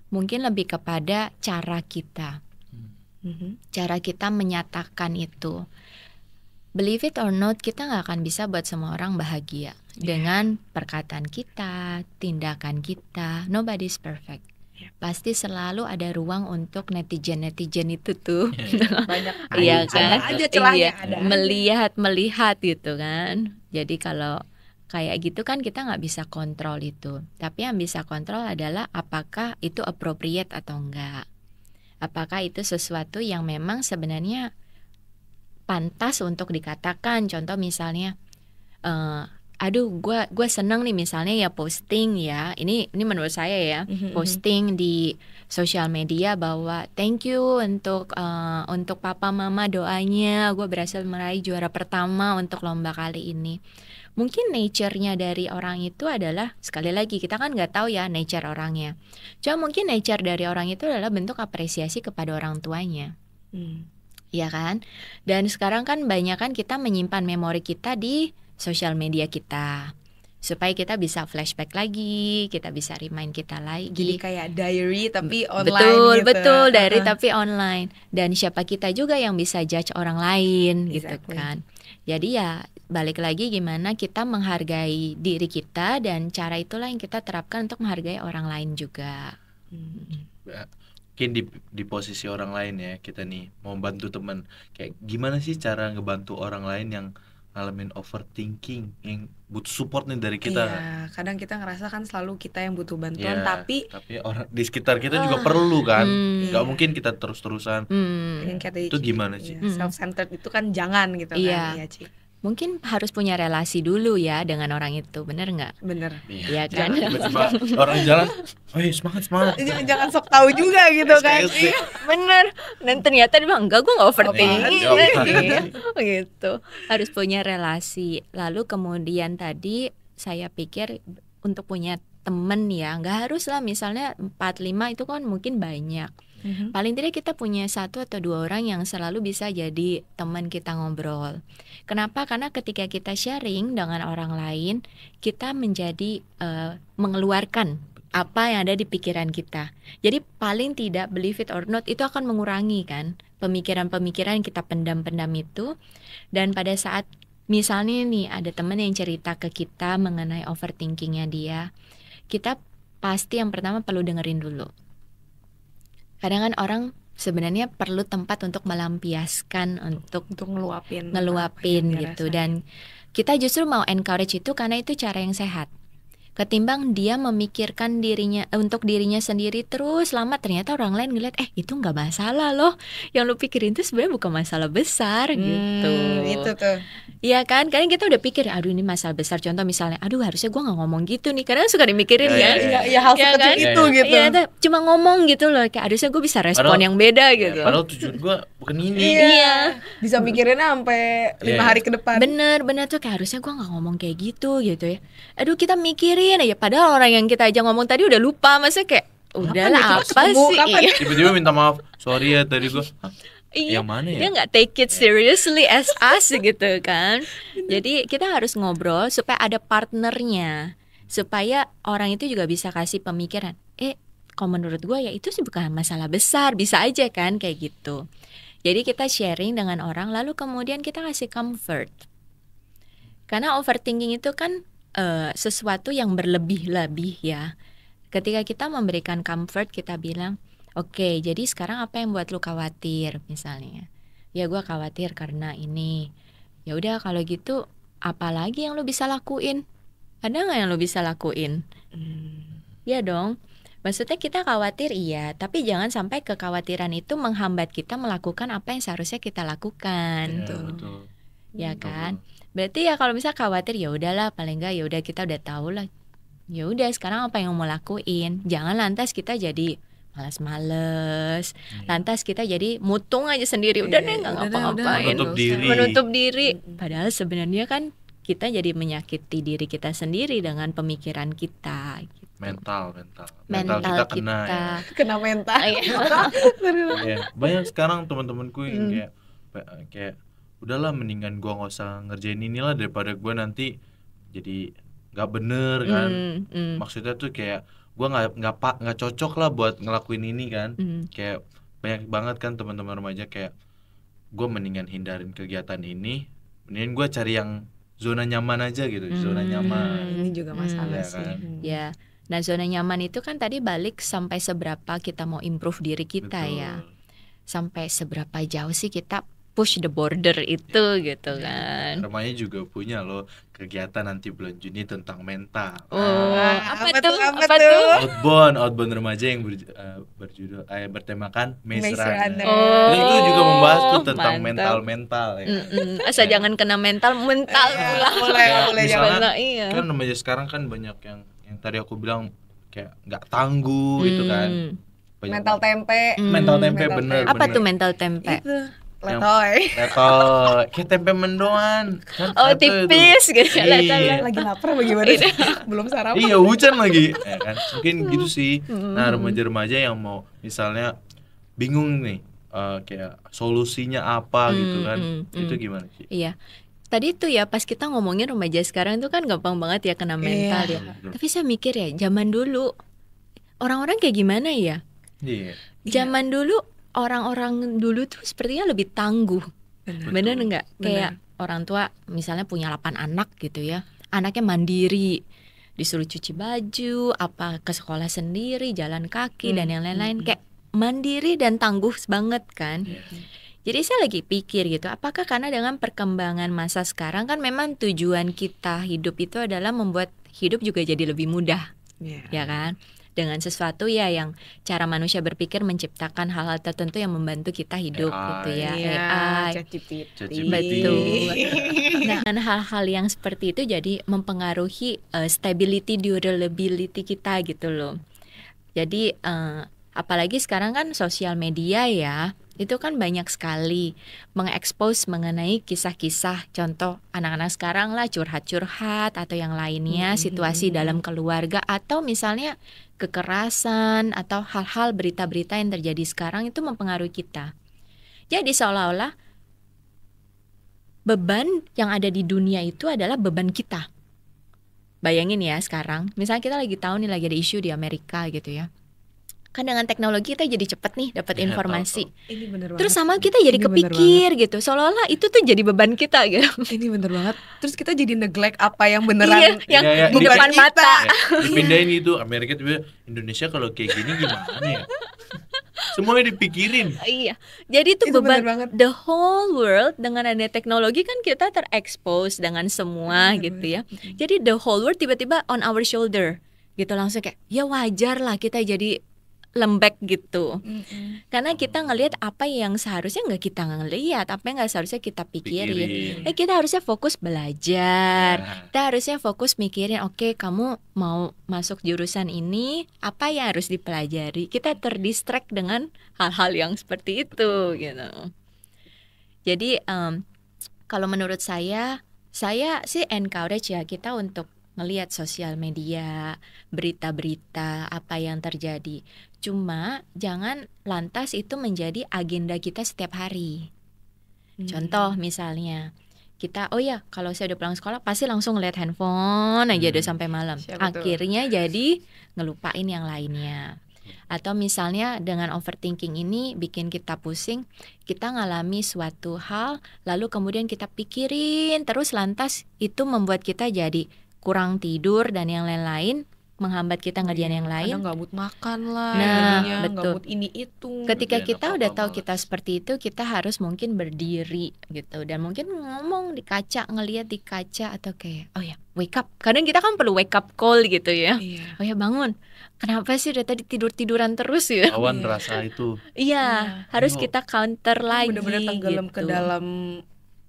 mungkin lebih kepada cara kita. Cara kita menyatakan itu. Believe it or not, kita gak akan bisa buat semua orang bahagia dengan perkataan kita, tindakan kita. Nobody's perfect. Pasti selalu ada ruang untuk netizen itu tuh. Banyak iya kan? Ada celahnya, ada. Melihat gitu kan. Jadi kalau kayak gitu kan kita nggak bisa kontrol itu. Tapi yang bisa kontrol adalah apakah itu appropriate atau enggak. Apakah itu sesuatu yang memang sebenarnya pantas untuk dikatakan. Contoh misalnya, aduh gue seneng nih misalnya ya posting ya. Ini menurut saya ya, posting di sosial media bahwa thank you untuk papa mama doanya gue berhasil meraih juara pertama untuk lomba kali ini. Mungkin nature-nya dari orang itu adalah, sekali lagi kita kan nggak tahu ya nature orangnya. Cuma mungkin nature dari orang itu adalah bentuk apresiasi kepada orang tuanya. Iya kan? Dan sekarang kan banyak kan kita menyimpan memori kita di sosial media kita, supaya kita bisa flashback lagi, kita bisa remind kita lagi. Jadi kayak diary tapi online. Betul, diary tapi online. Dan siapa kita juga yang bisa judge orang lain gitu kan. Jadi ya balik lagi gimana kita menghargai diri kita, dan cara itulah yang kita terapkan untuk menghargai orang lain juga. Mungkin di posisi orang lain ya, kita nih mau bantu teman, kayak gimana sih cara ngebantu orang lain yang ngalamin overthinking, yang butuh support nih dari kita. Iya, kadang kita ngerasa kan selalu kita yang butuh bantuan, tapi orang di sekitar kita juga perlu kan. Gak mungkin kita terus-terusan. Itu gimana sih? Self-centered itu kan jangan gitu kan. Iya, Ci. Mungkin harus punya relasi dulu ya dengan orang itu, bener nggak? Bener. Iya kan. Tiba-tiba orang jalan, semangat. Jangan sok tahu juga gitu kan. Bener. Dan ternyata dia bilang enggak, gue nggak overthinking. Gitu. Harus punya relasi. Lalu kemudian tadi saya pikir untuk punya temen ya, nggak harus lah misalnya 4-5 itu kan mungkin banyak. Paling tidak kita punya 1 atau 2 orang yang selalu bisa jadi teman kita ngobrol. Kenapa? Karena ketika kita sharing dengan orang lain, kita menjadi mengeluarkan apa yang ada di pikiran kita. Jadi paling tidak, believe it or not, itu akan mengurangi kan pemikiran-pemikiran yang kita pendam-pendam itu. Dan pada saat misalnya nih ada teman yang cerita ke kita mengenai overthinkingnya dia, kita pasti yang pertama perlu dengerin dulu. Kadang kan orang sebenarnya perlu tempat untuk melampiaskan, untuk ngeluapin gitu. Dan kita justru mau encourage itu karena itu cara yang sehat. Ketimbang dia memikirkan untuk dirinya sendiri terus lama, ternyata orang lain ngeliat itu nggak masalah loh, yang lu pikirin itu sebenarnya bukan masalah besar gitu. Itu tuh. Iya kan, kadang kita udah pikir aduh ini masalah besar. Contoh misalnya, aduh harusnya gue nggak ngomong gitu nih, karena suka dimikirin kan. Iya hal sekecil itu gitu. Iya, cuma ngomong gitu loh, kayak harusnya gue bisa respon yang beda gitu. Padahal tujuan gue bukan ini. Iya. Bisa mikirinnya sampai 5 hari ke depan. Bener tuh, kayak harusnya gue nggak ngomong kayak gitu ya. Aduh kita mikirin ya, padahal orang yang kita aja ngomong tadi udah lupa, maksudnya kayak udahlah apa sih? Tiba-tiba minta maaf, sorry ya tadi gue. Yang mana ya? Dia nggak take it seriously as us gitu kan. Jadi kita harus ngobrol supaya ada partnernya, supaya orang itu juga bisa kasih pemikiran. Kalau menurut gue ya itu sih bukan masalah besar, bisa aja kan kayak gitu. Jadi kita sharing dengan orang, lalu kemudian kita kasih comfort. Karena overthinking itu kan sesuatu yang berlebih-lebih ya. Ketika kita memberikan comfort, kita bilang, oke, jadi sekarang apa yang buat lu khawatir misalnya? Ya gue khawatir karena ini. Ya udah kalau gitu, apa lagi yang lu bisa lakuin? Ada nggak yang lu bisa lakuin? Ya dong. Maksudnya kita khawatir iya, tapi jangan sampai kekhawatiran itu menghambat kita melakukan apa yang seharusnya kita lakukan. Ya, betul. Ya kan? Berarti ya kalau misalnya khawatir ya udahlah, paling enggak ya udah kita udah tahu lah. Ya udah sekarang apa yang mau lakuin? Jangan lantas kita jadi malas-males. Lantas kita jadi mutung aja sendiri. Udah deh nggak ngapa-ngapain. Menutup diri. Padahal sebenarnya kan kita jadi menyakiti diri kita sendiri dengan pemikiran kita. Gitu. Mental kita kita kena ya. Kena mental. Ya, banyak sekarang teman-temanku yang kayak udahlah mendingan gua nggak usah ngerjain inilah daripada gua nanti jadi nggak bener kan. Maksudnya tuh kayak gua nggak cocok lah buat ngelakuin ini kan. Kayak banyak banget kan teman-teman remaja kayak gua mendingan hindarin kegiatan ini, mendingan gua cari yang zona nyaman aja gitu. Zona nyaman Ini juga masalah ya sih. kan? Ya. Nah zona nyaman itu kan tadi balik sampai seberapa kita mau improve diri kita. Betul. Ya. Sampai seberapa jauh sih kita push the border itu gitu kan. Remaja juga punya loh kegiatan nanti bulan Juni tentang mental. Apa tuh? Outbound remaja yang berjudul bertemakan Maze Runner. Itu juga membahas tuh tentang mental ya. Asal jangan kena mental pula. Boleh misalnya, kan remaja sekarang kan banyak yang tadi aku bilang kayak nggak tangguh itu kan. Mental tempe. Mental tempe bener. Apa tuh mental tempe? Itu letoy. Kayak tempe mendoan kan, tipis gitu. Lagi lapar bagaimana? Belum sarapan. Iya hujan lagi ya kan, mungkin gitu sih. Nah remaja-remaja yang mau misalnya bingung nih kayak solusinya apa gitu kan, itu gimana sih? Iya. Tadi tuh ya pas kita ngomongin remaja sekarang tuh kan gampang banget ya kena mental ya. Tapi saya mikir ya zaman dulu orang-orang kayak gimana ya? Zaman dulu orang-orang dulu tuh sepertinya lebih tangguh. Bener nggak? Kayak orang tua misalnya punya 8 anak gitu ya. Anaknya mandiri, disuruh cuci baju, apa ke sekolah sendiri, jalan kaki dan yang lain-lain. Kayak mandiri dan tangguh banget kan. Jadi saya lagi pikir gitu, apakah karena dengan perkembangan masa sekarang kan memang tujuan kita hidup itu adalah membuat hidup juga jadi lebih mudah, ya kan? Dengan sesuatu ya yang cara manusia berpikir menciptakan hal-hal tertentu yang membantu kita hidup gitu ya. AI, betul. Nah, dengan hal-hal yang seperti itu jadi mempengaruhi stability, durability kita gitu loh. Jadi apalagi sekarang kan sosial media ya, itu kan banyak sekali mengekspos mengenai kisah-kisah, contoh anak-anak sekarang lah curhat-curhat atau yang lainnya, situasi dalam keluarga atau misalnya kekerasan atau hal-hal berita-berita yang terjadi sekarang itu mempengaruhi kita. Jadi seolah-olah beban yang ada di dunia itu adalah beban kita. Bayangin ya sekarang, misalnya kita lagi tahu nih lagi ada isu di Amerika gitu ya. Kan dengan teknologi kita jadi cepet nih dapat informasi. Ini bener banget. Terus sama kita jadi kepikir gitu, seolah-olah itu tuh jadi beban kita gitu. Ini bener banget. Terus kita jadi neglect apa yang beneran yang di depan mata. Dipindahin gitu, Amerika tiba Indonesia kalau kayak gini gimana ya? Semuanya dipikirin. Iya. Jadi itu beban the whole world dengan adanya teknologi kan kita terekspos dengan semua gitu ya. Jadi the whole world tiba-tiba on our shoulder gitu, langsung kayak ya wajar lah kita jadi lembek gitu. Karena kita ngelihat apa yang seharusnya nggak kita ngelihat, apa yang nggak seharusnya kita pikirin. Kita harusnya fokus belajar. Kita harusnya fokus mikirin, oke, kamu mau masuk jurusan ini, apa yang harus dipelajari. Kita terdistract dengan hal-hal yang seperti itu gitu. Jadi kalau menurut saya sih encourage ya kita untuk ngelihat sosial media, berita-berita, apa yang terjadi. Cuma jangan lantas itu menjadi agenda kita setiap hari. Contoh misalnya, kita kalau saya udah pulang sekolah pasti langsung ngeliat handphone aja udah sampai malam. Akhirnya jadi ngelupain yang lainnya. Atau misalnya dengan overthinking ini bikin kita pusing, kita ngalami suatu hal lalu kemudian kita pikirin terus, lantas itu membuat kita jadi kurang tidur dan yang lain-lain, menghambat kita ngerjain yang lain. Kadang nggak mood makan lah, Nah, nggak betul. mood ini itu. Ketika Ngerjain kita apa-apa udah tahu malas. kita seperti itu, kita harus mungkin berdiri gitu dan mungkin ngomong di kaca, ngelihat di kaca, atau kayak oh ya wake up. Kadang kita kan perlu wake up call gitu ya. Iya. Oh ya bangun. Kenapa sih udah tadi tidur-tiduran terus ya? Lawan Iya. rasa itu. Iya, harus Ayo. kita counter lagi Bener-bener tenggelam ke gitu. dalam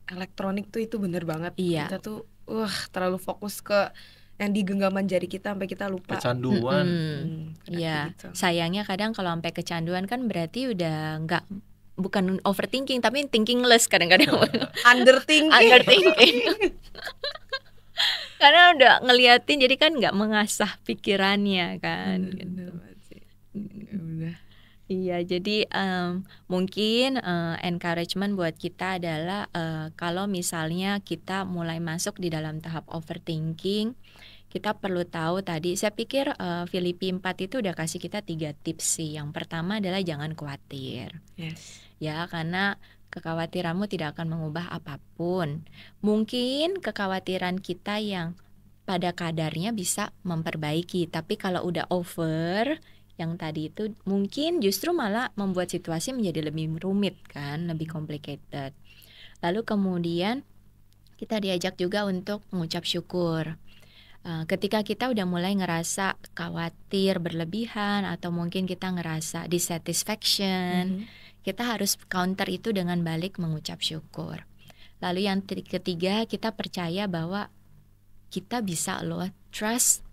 elektronik tuh, itu bener banget. Iya. Kita tuh terlalu fokus ke yang di genggaman jari kita sampai kita lupa. Kecanduan. Berarti Iya, gitu. sayangnya kadang kalau sampai kecanduan kan berarti udah bukan overthinking tapi thinkingless kadang-kadang. Underthinking. Underthinking. Karena udah ngeliatin jadi kan nggak mengasah pikirannya kan. Gitu. Bener banget sih. Ya udah. Iya, jadi mungkin encouragement buat kita adalah kalau misalnya kita mulai masuk di dalam tahap overthinking, kita perlu tahu tadi, saya pikir Filipi 4 itu udah kasih kita 3 tips sih. Yang pertama adalah jangan khawatir. Yes. Ya, karena kekhawatiranmu tidak akan mengubah apapun. Mungkin kekhawatiran kita yang pada kadarnya bisa memperbaiki, tapi kalau udah over yang tadi itu mungkin justru malah membuat situasi menjadi lebih rumit kan, lebih complicated. Lalu kemudian kita diajak juga untuk mengucap syukur. Ketika kita udah mulai ngerasa khawatir berlebihan atau mungkin kita ngerasa dissatisfaction, kita harus counter itu dengan balik mengucap syukur. Lalu yang ketiga, kita percaya bahwa kita bisa loh trust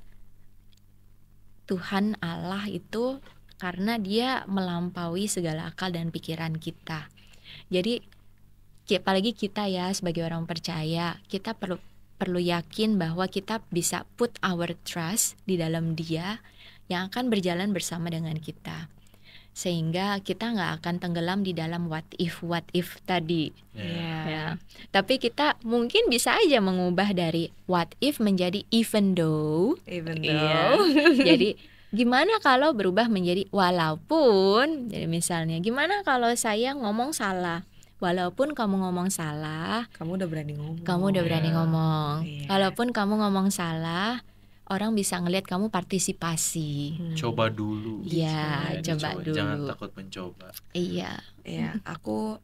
Tuhan Allah itu karena dia melampaui segala akal dan pikiran kita. Jadi apalagi kita ya sebagai orang percaya, kita perlu yakin bahwa kita bisa put our trust di dalam Dia yang akan berjalan bersama dengan kita. Sehingga kita nggak akan tenggelam di dalam what if tadi. Iya. Ya. Tapi kita mungkin bisa aja mengubah dari what if menjadi even though. Even Iya. though. Jadi gimana kalau berubah menjadi walaupun. Jadi misalnya gimana kalau saya ngomong salah. Walaupun kamu ngomong salah, Kamu udah berani ngomong. kamu udah berani Iya. ngomong. Iya. Walaupun kamu ngomong salah, orang bisa ngelihat kamu partisipasi. Coba dulu. Iya, Ya, coba dulu. Jangan takut mencoba. Iya. Ya, aku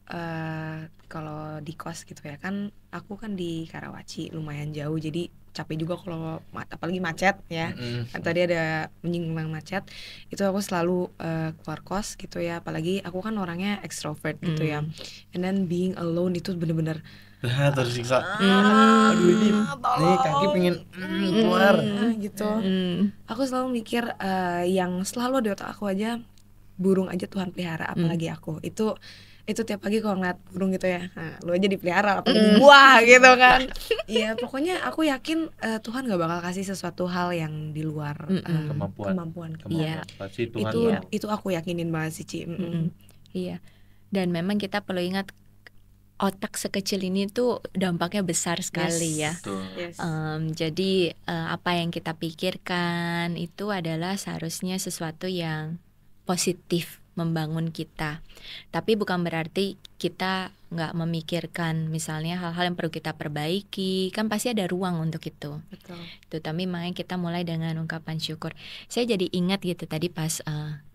kalau di kos gitu ya kan, aku kan di Karawaci, lumayan jauh, jadi capek juga kalau apalagi macet ya. Kan tadi ada menyinggung tentang macet, itu aku selalu keluar kos gitu ya, apalagi aku kan orangnya extrovert gitu ya. And then being alone itu bener-bener Tersiksa. aduh ini kaki pengen keluar. gitu. Aku selalu mikir yang selalu di otak aku aja, burung aja Tuhan pelihara, apalagi aku. Itu tiap pagi kalau ngeliat burung gitu ya, nah, lu aja dipelihara apalagi gua gitu kan. Iya, pokoknya aku yakin Tuhan gak bakal kasih sesuatu hal yang di luar kemampuan. Iya. Pasti Tuhan Itu mau. itu aku yakinin banget sih, Ci. Iya. Dan memang kita perlu ingat otak sekecil ini tuh dampaknya besar sekali ya. Betul. Yes. Jadi apa yang kita pikirkan itu adalah seharusnya sesuatu yang positif, membangun kita. Tapi bukan berarti kita nggak memikirkan misalnya hal-hal yang perlu kita perbaiki, kan pasti ada ruang untuk itu. Betul. Itu tapi makanya kita mulai dengan ungkapan syukur. Saya jadi ingat gitu tadi pas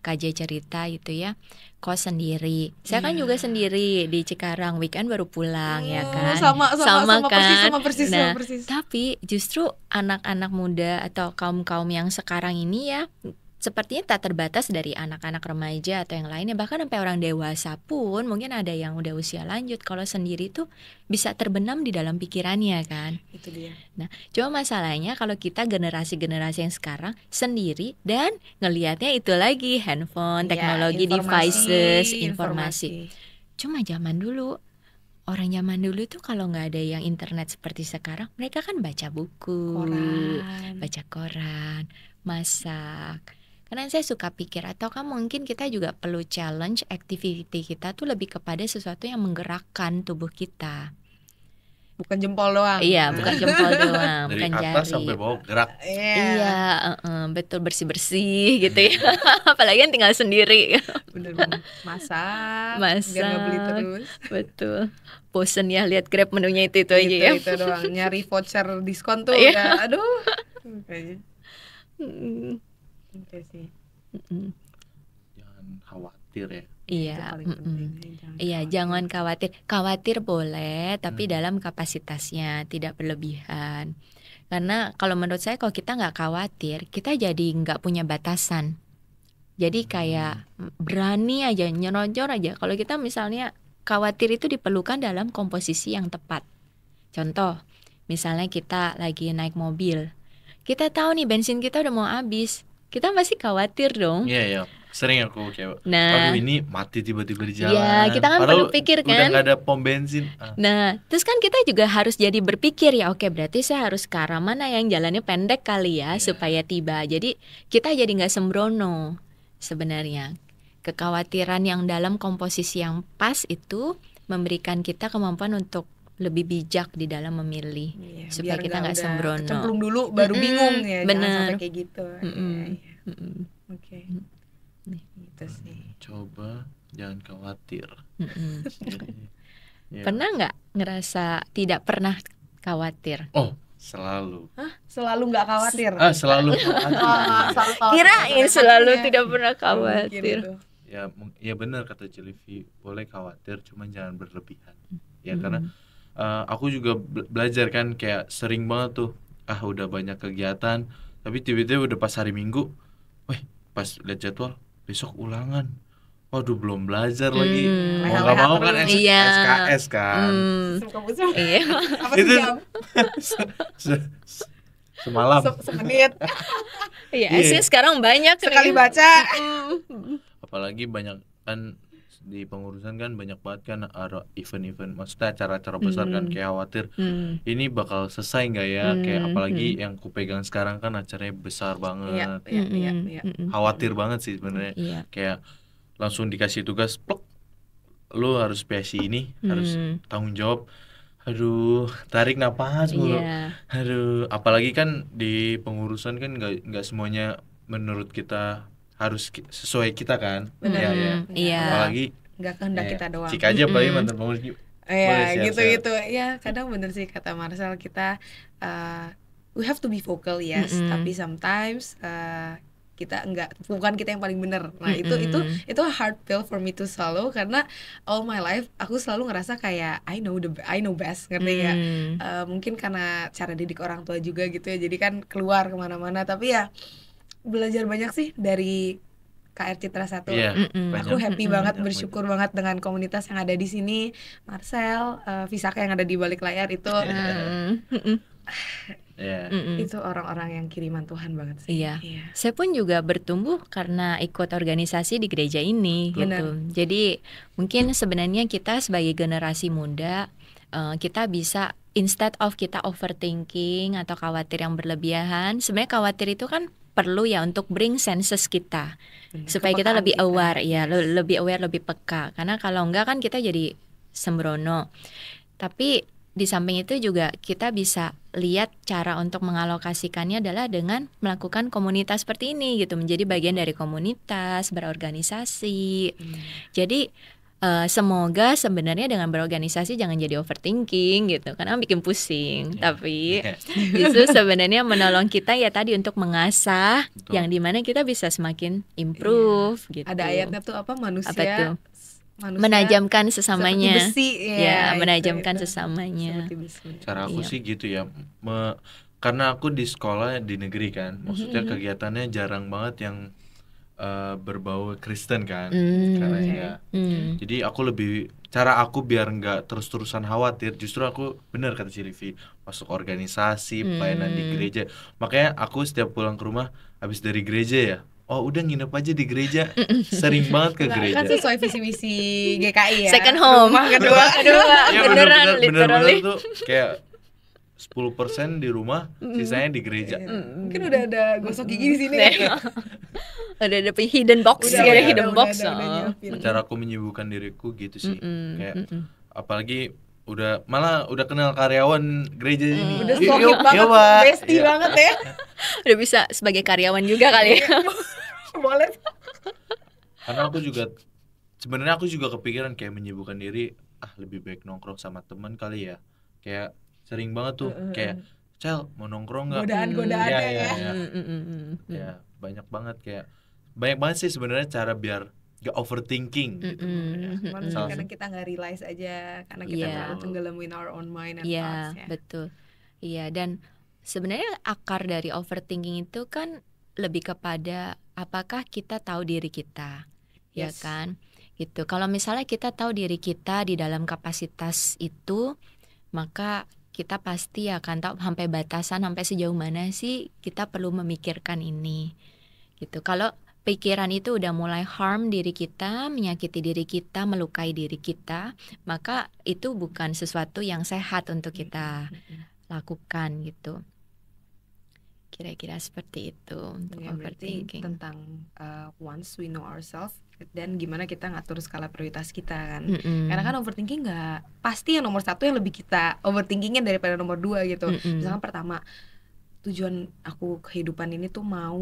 KJ cerita gitu ya, kos sendiri. Saya kan juga sendiri di Cikarang, weekend baru pulang ya kan. Sama kan. persis. Tapi justru anak-anak muda atau kaum-kaum yang sekarang ini ya sepertinya tak terbatas dari anak-anak remaja atau yang lainnya, bahkan sampai orang dewasa pun mungkin ada yang udah usia lanjut kalau sendiri tuh bisa terbenam di dalam pikirannya kan. Itu dia. Nah, cuma masalahnya kalau kita generasi-generasi yang sekarang sendiri dan ngelihatnya itu lagi handphone, teknologi, devices, informasi. Cuma zaman dulu, orang zaman dulu tuh kalau nggak ada yang internet seperti sekarang, mereka kan baca buku, baca koran, masak. Karena saya suka pikir, ataukah mungkin kita juga perlu challenge activity kita tuh lebih kepada sesuatu yang menggerakkan tubuh kita. bukan jempol doang. Iya, bukan jempol doang, Dari bukan atas jari. sampai bawah gerak. Iya, betul, bersih-bersih gitu ya. Apalagi yang tinggal sendiri. Bener masak, Masak. biar nggak beli terus. Betul. Bosen ya lihat Grab menunya itu aja ya. Itu doang, nyari voucher diskon tuh Iya. udah, aduh. Kayaknya. Mm, Oke sih. mm, Jangan khawatir ya. Iya, Itu paling penting sih, iya, khawatir. jangan khawatir. Khawatir boleh, tapi dalam kapasitasnya, tidak berlebihan. Karena kalau menurut saya kalau kita nggak khawatir, kita jadi nggak punya batasan. Jadi kayak berani aja, nyerocor aja. Kalau kita misalnya khawatir itu diperlukan dalam komposisi yang tepat. Contoh, misalnya kita lagi naik mobil, kita tahu nih bensin kita udah mau habis, kita pasti khawatir dong. Iya ya, sering aku kayak, Nah. aduh ini mati tiba-tiba di jalan. Iya, kita kan Padahal perlu pikir udah kan. nggak ada pom bensin. Nah, terus kan kita juga harus jadi berpikir ya, oke berarti saya harus ke arah mana yang jalannya pendek kali ya supaya tiba. Jadi kita jadi nggak sembrono sebenarnya. Kekhawatiran yang dalam komposisi yang pas itu memberikan kita kemampuan untuk lebih bijak di dalam memilih Iya, supaya biar kita nggak udah sembrono. kecemplung dulu baru bingung ya, jangan bener. sampai kayak gitu. Mm-mm. Iya, iya. Mm-mm. Oke. Gitu sih. Coba jangan khawatir. Mm-mm. Ya. Pernah nggak ngerasa tidak pernah khawatir? Oh, selalu. Selalu nggak khawatir. Selalu khawatir. Selalu khawatir. Kirain selalu Hatinya. tidak pernah Mungkin khawatir. itu. Ya benar kata Cilivi, boleh khawatir cuma jangan berlebihan. Ya karena aku juga belajar kan, kayak sering banget tuh udah banyak kegiatan tapi tiba-tiba udah pas hari Minggu, pas lihat jadwal besok ulangan, waduh belum belajar lagi, mau nggak Leha-leha mau kan terus. Iya. SKS kan. Kamu Iya. apa Itu sih jam? Semalam Semenit Iya, Iya. sih sekarang banyak sekali nih. baca. apalagi banyak kan di pengurusan kan, banyak banget kan ada event-event, maksudnya acara-acara besar kan, kayak khawatir ini bakal selesai nggak ya, kayak apalagi yang kupegang sekarang kan acaranya besar banget. Iya. Khawatir banget sih sebenarnya. Iya. Kayak langsung dikasih tugas, plok, lu harus PSI ini, harus tanggung jawab. Aduh, tarik napas mulu. Iya. Aduh, apalagi kan di pengurusan kan nggak semuanya menurut kita harus sesuai kita kan. Benar. Ya. Iya. Apalagi Nggak kehendak kita doang. Cika aja apalagi mantan pengurus. Boleh Iya, share-share. gitu. Ya, kadang bener sih kata Marcel, kita we have to be vocal, yes, tapi sometimes kita bukan kita yang paling benar. Nah, itu hard pill for me to swallow, karena all my life aku selalu ngerasa kayak I know best, ngerti nggak? Mungkin karena cara didik orang tua juga gitu ya, jadi kan keluar kemana-mana. Tapi ya belajar banyak sih dari KR Citra 1. Iya, Aku happy banget, banyak. bersyukur banget dengan komunitas yang ada di sini. Marcel, Visaka yang ada di balik layar itu. Iya. Itu orang-orang yang kiriman Tuhan banget sih. Iya. Saya pun juga bertumbuh karena ikut organisasi di gereja ini gitu. Jadi mungkin sebenarnya kita sebagai generasi muda, kita bisa, instead of kita overthinking atau khawatir yang berlebihan, sebenarnya khawatir itu kan perlu ya untuk bring senses kita, supaya kita Kepekaan lebih kita. aware ya, lebih aware, lebih peka. Karena kalau enggak kan kita jadi sembrono. Tapi di samping itu juga kita bisa lihat cara untuk mengalokasikannya adalah dengan melakukan komunitas seperti ini gitu, menjadi bagian dari komunitas, berorganisasi. Jadi semoga sebenarnya dengan berorganisasi jangan jadi overthinking gitu, karena bikin pusing. Tapi itu sebenarnya menolong kita ya tadi untuk mengasah, Betul. yang dimana kita bisa semakin improve gitu. Ada ayatnya tuh apa, manusia tuh? Menajamkan sesamanya. seperti besi, Ya, itu, menajamkan itu. sesamanya. Seperti besi. Cara aku Iya. sih gitu ya, karena aku di sekolah di negeri kan, maksudnya kegiatannya jarang banget yang berbau Kristen kan, karena ya. Jadi cara aku biar nggak terus-terusan khawatir, justru aku bener kata Cilivi, masuk organisasi, pelayanan di gereja. Makanya aku setiap pulang ke rumah habis dari gereja ya, udah nginep aja di gereja, sering banget ke Nggak, gereja. kan sesuai visi misi GKI ya. Second home. Rumah kedua. Ya beneran, bener literally. tuh kayak 10% di rumah, sisanya di gereja. Mungkin udah ada gosok gigi di sini. Ada hidden box, Udah, ada udah, hidden udah, box. udah nyiapin. Cara aku menyibukkan diriku gitu sih. Kayak apalagi malah udah kenal karyawan gereja ini. Udah Yuk, solid yuk, banget, yuk, Pak. bestie Iya. banget ya. Udah bisa sebagai karyawan juga kali ya. Boleh. Karena sebenarnya aku juga kepikiran kayak menyibukkan diri, lebih baik nongkrong sama teman kali ya. Kayak sering banget tuh kayak, Cel mau nongkrong nggak? Godaan-godaannya Iya, ya. iya. Ya banyak banget sih sebenarnya cara biar gak overthinking gitu. Cuman mungkin Salah kadang kita nggak realize aja karena kita Iya. terlalu tenggelam in our own mind and Iya, thoughts ya. betul. Iya, dan sebenarnya akar dari overthinking itu kan lebih kepada apakah kita tahu diri kita, ya Yes. kan? Gitu. Kalau misalnya kita tahu diri kita di dalam kapasitas itu, maka kita pasti akan tahu sampai batasan, sampai sejauh mana sih kita perlu memikirkan ini. Gitu. Kalau pikiran itu udah mulai harm diri kita, menyakiti diri kita, melukai diri kita, maka itu bukan sesuatu yang sehat untuk kita lakukan gitu. Kira-kira seperti itu untuk Ya, berarti overthinking. tentang once we know ourselves dan gimana kita ngatur skala prioritas kita kan. Mm-mm. Karena kan overthinking nggak pasti yang nomor satu yang lebih kita overthinkingnya daripada nomor dua gitu. Mm-mm. Misalkan pertama, tujuan aku kehidupan ini tuh mau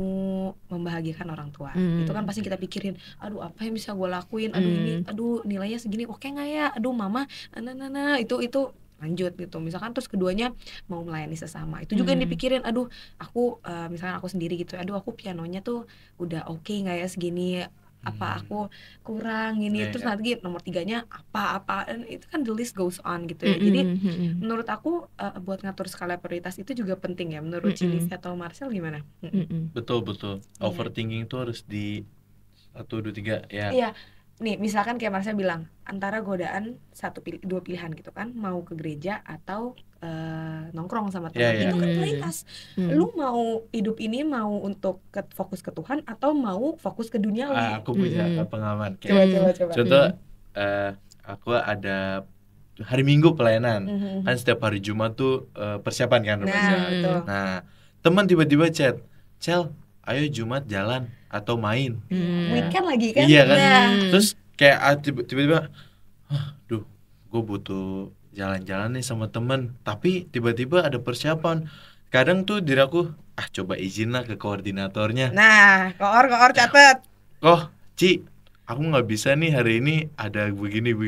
membahagiakan orang tua. Itu kan pasti kita pikirin, aduh apa yang bisa gue lakuin, aduh nilainya segini oke nggak ya, aduh mama, itu lanjut gitu. Misalkan terus keduanya mau melayani sesama, itu juga yang dipikirin, aduh aku misalkan aku sendiri gitu, aduh aku pianonya tuh udah oke nggak ya segini, apa aku kurang ini. Terus nanti nomor tiganya apa itu kan the list goes on gitu ya. Jadi menurut aku buat ngatur skala prioritas itu juga penting ya. Menurut Chili atau Marcel gimana? Betul. Overthinking itu harus di 1, 2, 3 ya. Iya. Nih misalkan kayak Marcel bilang antara godaan dua pilihan gitu kan, mau ke gereja atau nongkrong sama teman. Itu kan prioritas. Lu mau hidup ini mau untuk fokus ke Tuhan atau mau fokus ke duniawi? Aku punya pengalaman. Coba. Contoh, aku ada hari Minggu pelayanan. Kan setiap hari Jumat tuh persiapan kan. Betul. Nah, teman tiba-tiba chat, Cel, ayo Jumat jalan atau main. Weekend lagi kan? Iya kan. Terus kayak tiba-tiba, duh, gue butuh jalan-jalan nih sama temen, tapi tiba-tiba ada persiapan. Kadang tuh diri aku, coba izin lah ke koordinatornya. Nah, koor catet. Ci, aku nggak bisa nih hari ini, ada begini.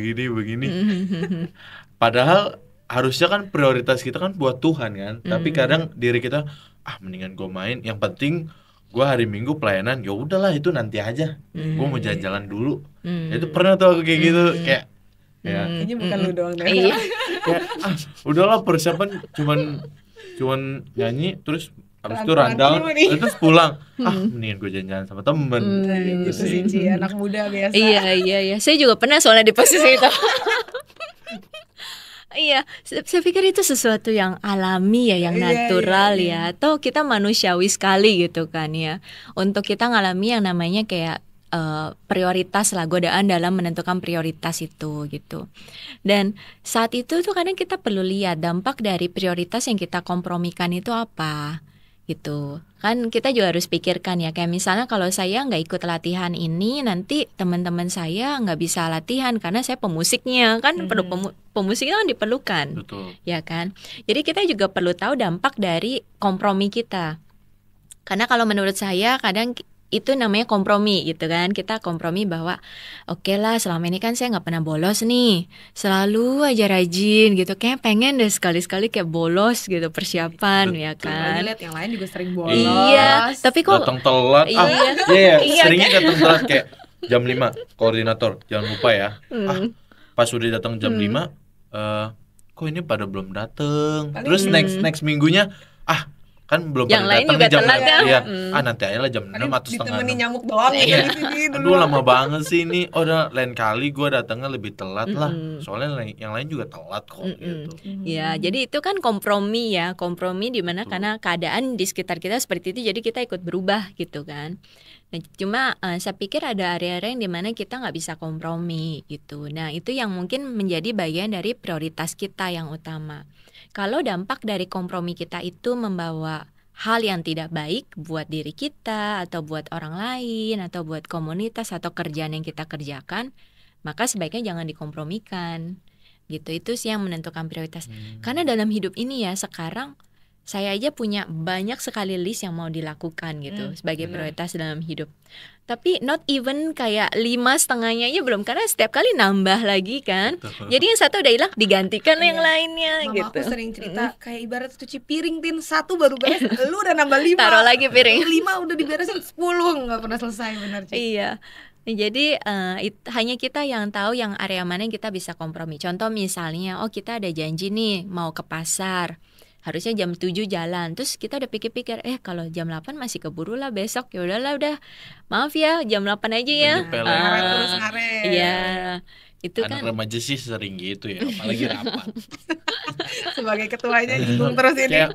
Padahal harusnya kan prioritas kita kan buat Tuhan kan. Tapi kadang diri kita, mendingan gue main. Yang penting gue hari Minggu pelayanan, ya udahlah itu nanti aja. Gue mau jalan-jalan dulu. Itu pernah tuh aku kayak gitu, kayak kayaknya bukan lu doang deh. Iya. kayak udahlah persiapan cuman nyanyi terus habis itu rundown terus pulang. Mendingan gue jalan-jalan sama temen. Gitu sih Ci, anak muda biasa. Iya. Saya juga pernah soalnya di posisi itu. Iya, saya pikir itu sesuatu yang alami ya, yang natural ya, atau kita manusiawi sekali gitu kan ya. Untuk kita ngalami yang namanya kayak prioritas lah, godaan dalam menentukan prioritas itu gitu. Dan saat itu tuh kadang kita perlu lihat dampak dari prioritas yang kita kompromikan itu apa gitu. Kan kita juga harus pikirkan ya, kayak misalnya kalau saya nggak ikut latihan ini, nanti teman-teman saya nggak bisa latihan karena saya pemusiknya kan. Perlu pemusik itu kan diperlukan. Betul. Ya kan. Jadi kita juga perlu tahu dampak dari kompromi kita. Karena kalau menurut saya kadang itu namanya kompromi gitu kan. Kita kompromi bahwa oke lah, selama ini kan saya nggak pernah bolos nih, selalu aja rajin gitu, kayak pengen deh sekali-sekali kayak bolos gitu persiapan. Betul. Ya kan. Lihat yang lain juga sering bolos. Iya, tapi kok datang telat. Seringnya datang telat kayak jam 5 koordinator jangan lupa ya. Pas udah datang jam 5 kok ini pada belum datang. Terus next minggunya kan belum yang pada lain datang juga jam telat kan? Iya. Nanti aja lah jam 6 atau setengah 6. Ditemani nyamuk doang Iya. di sini Aduh lama banget sih ini. Udah lain kali gue datangnya lebih telat lah. Soalnya yang lain juga telat kok gitu. Ya, jadi itu kan kompromi ya. Kompromi di mana karena keadaan di sekitar kita seperti itu, jadi kita ikut berubah gitu kan. Nah, cuma saya pikir ada area-area yang dimana kita nggak bisa kompromi gitu. Nah, itu yang mungkin menjadi bagian dari prioritas kita yang utama. Kalau dampak dari kompromi kita itu membawa hal yang tidak baik buat diri kita atau buat orang lain atau buat komunitas atau kerjaan yang kita kerjakan, maka sebaiknya jangan dikompromikan. gitu. Itu sih yang menentukan prioritas. Karena dalam hidup ini ya sekarang saya aja punya banyak sekali list yang mau dilakukan gitu sebagai prioritas dalam hidup. Tapi not even kayak 5/2-nya aja belum, karena setiap kali nambah lagi kan. Jadi yang satu udah hilang digantikan yang lainnya. Mama gitu. aku sering cerita kayak ibarat cuci piring, Tin, 1 baru beres, lu udah nambah 5. Taruh lagi piring. 5 udah diberesin 10, nggak pernah selesai, benar Ci. Iya. Jadi hanya kita yang tahu yang area mana yang kita bisa kompromi. Contoh misalnya, oh kita ada janji nih mau ke pasar, harusnya jam 7 jalan. Terus kita udah pikir-pikir, kalau jam 8 masih keburu lah besok. Ya udahlah, udah maaf ya jam 8 aja ya. Ngaret terus ngaret. Iya. Itu Anak kan remaja sih sering gitu ya, apalagi rapat. Sebagai ketuanya bingung terus ini. Kayak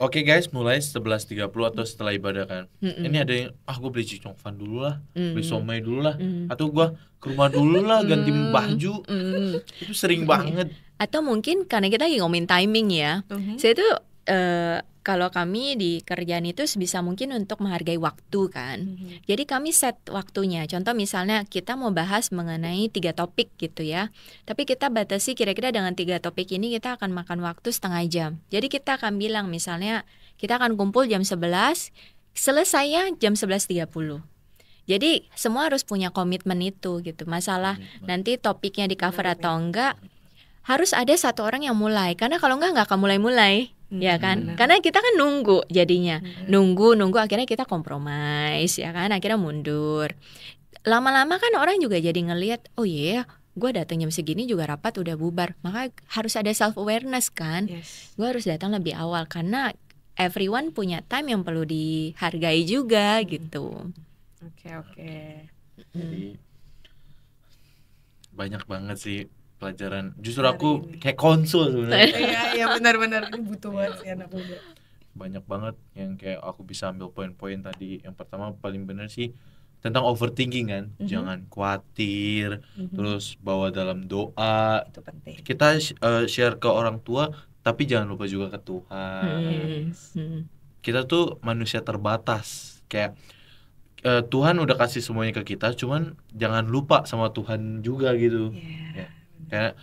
oke guys, mulai 11.30 atau setelah ibadah kan. Ini ada yang gue beli cincongfan dulu lah, beli somai dulu lah, atau gue ke rumah dulu lah ganti baju. Itu sering banget. atau mungkin karena kita lagi ngomongin timing ya. Saya tuh kalau kami di kerjaan itu sebisa mungkin untuk menghargai waktu kan. Jadi kami set waktunya. Contoh misalnya kita mau bahas mengenai 3 topik gitu ya. Tapi kita batasi kira-kira dengan 3 topik ini kita akan makan waktu setengah jam. Jadi kita akan bilang misalnya kita akan kumpul jam 11, selesainya jam 11.30. Jadi semua harus punya komitmen itu gitu. Masalah nanti topiknya di cover atau enggak, harus ada satu orang yang mulai. Karena kalau enggak akan mulai-mulai. Ya kan, karena kita kan nunggu jadinya, nunggu akhirnya kita kompromis ya kan, akhirnya mundur. Lama-lama kan orang juga jadi ngelihat, oh iya, gue datang jam segini juga rapat udah bubar. Maka harus ada self awareness kan, gue harus datang lebih awal karena everyone punya time yang perlu dihargai juga gitu. Oke. Jadi banyak banget sih pelajaran. Justru aku kayak konsul sebenarnya. Iya benar-benar ini butuh banget sih anak muda. Banyak banget yang kayak aku bisa ambil poin-poin tadi. Yang pertama paling benar sih tentang overthinking kan. Jangan khawatir, terus bawa dalam doa. Itu penting. Kita share ke orang tua, tapi jangan lupa juga ke Tuhan. Kita tuh manusia terbatas. Kayak Tuhan udah kasih semuanya ke kita, cuman jangan lupa sama Tuhan juga gitu. Ya. Kayak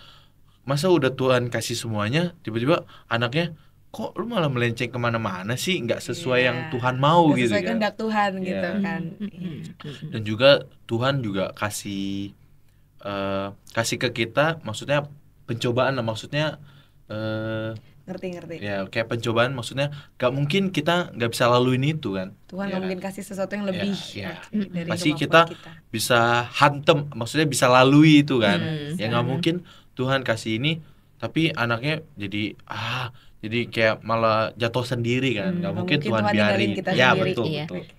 masa udah Tuhan kasih semuanya, tiba-tiba anaknya kok lu malah melenceng kemana-mana sih, nggak sesuai yang Tuhan mau Gak gitu sesuai kan. kehendak Tuhan gitu kan. Dan juga Tuhan juga kasih ke kita, maksudnya pencobaan lah, maksudnya Ngerti. ya kayak pencobaan, maksudnya gak mungkin kita nggak bisa laluin itu kan. Tuhan nggak mungkin kasih sesuatu yang lebih dari pasti kemampuan kita bisa hantem, maksudnya bisa lalui itu kan. Ya nggak mungkin Tuhan kasih ini tapi anaknya jadi kayak malah jatuh sendiri kan. Nggak mungkin Tuhan biarin kita ya sendiri. betul.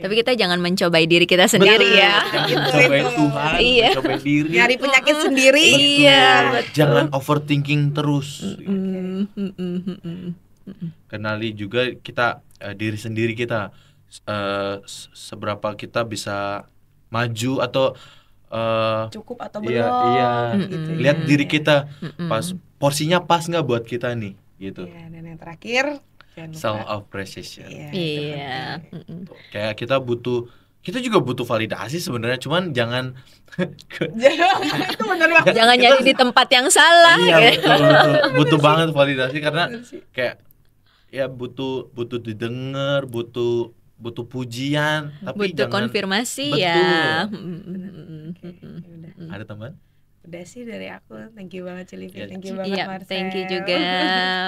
Tapi kita jangan mencobai diri kita sendiri ya. Jangan mencobain Tuhan, mencobain diri. Nyari penyakit sendiri. Iya, Jangan overthinking terus. Kenali juga kita diri sendiri kita, seberapa kita bisa maju atau cukup atau belum. Iya. Gitu. Lihat diri kita pas porsinya pas nggak buat kita nih gitu. Ya, dan yang terakhir Self appreciation. Iya. Kayak kita juga butuh validasi sebenarnya, cuman jangan itu benar banget. Jangan nyari di tempat yang salah. Iya, butuh banget validasi karena kayak ya butuh didengar, butuh pujian, tapi butuh jangan konfirmasi betul. ya. Ada tambahan? Udah sih dari aku. Thank you banget Cilivi. Ya, Thank you banget Iya, Marcel. thank you juga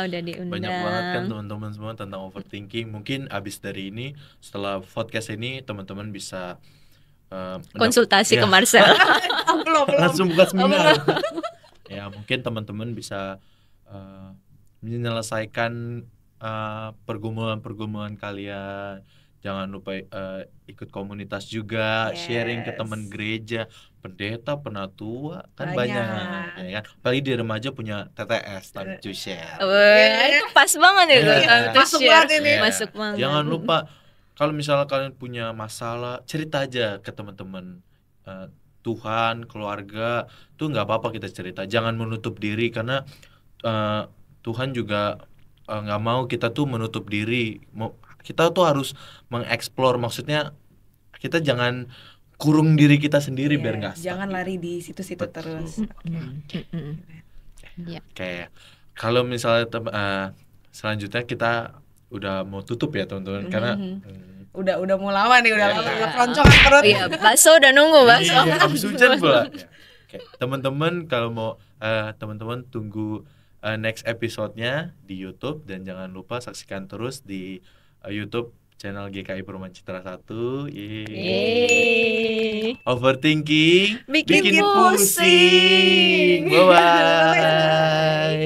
udah diundang. Banyak banget kan teman-teman semua tentang overthinking. Mungkin abis dari ini, setelah podcast ini teman-teman bisa konsultasi ke Marcel. Belum. langsung buka seminar. Ya mungkin teman-teman bisa menyelesaikan pergumulan kalian. Jangan lupa ikut komunitas juga, sharing ke teman gereja, pendeta, penatua, kan banyak ya kan. Apalagi di remaja punya TTS, time to share. Wah, itu pas banget itu. Masuk banget ini. Masuk banget. Jangan lupa kalau misalnya kalian punya masalah, cerita aja ke teman-teman. Tuhan, keluarga, tuh nggak apa-apa kita cerita. Jangan menutup diri karena Tuhan juga nggak mau kita tuh menutup diri. Kita tuh harus mengeksplor, maksudnya kita jangan kurung diri kita sendiri biar nggak stuck. Jangan lari di situ-situ terus. Iya. Kayak kalau misalnya selanjutnya kita udah mau tutup ya teman-teman, karena Udah mau lama nih, udah Iya. lama, udah keroncongan perut. Iya, bakso udah nunggu bakso. iya, habis hujan pula. Ya. Kayak teman-teman kalau mau teman-teman tunggu next episode-nya di YouTube, dan jangan lupa saksikan terus di YouTube channel GKI Perumahan Citra 1. Yeay. Overthinking Bikin pusing. Bye bye.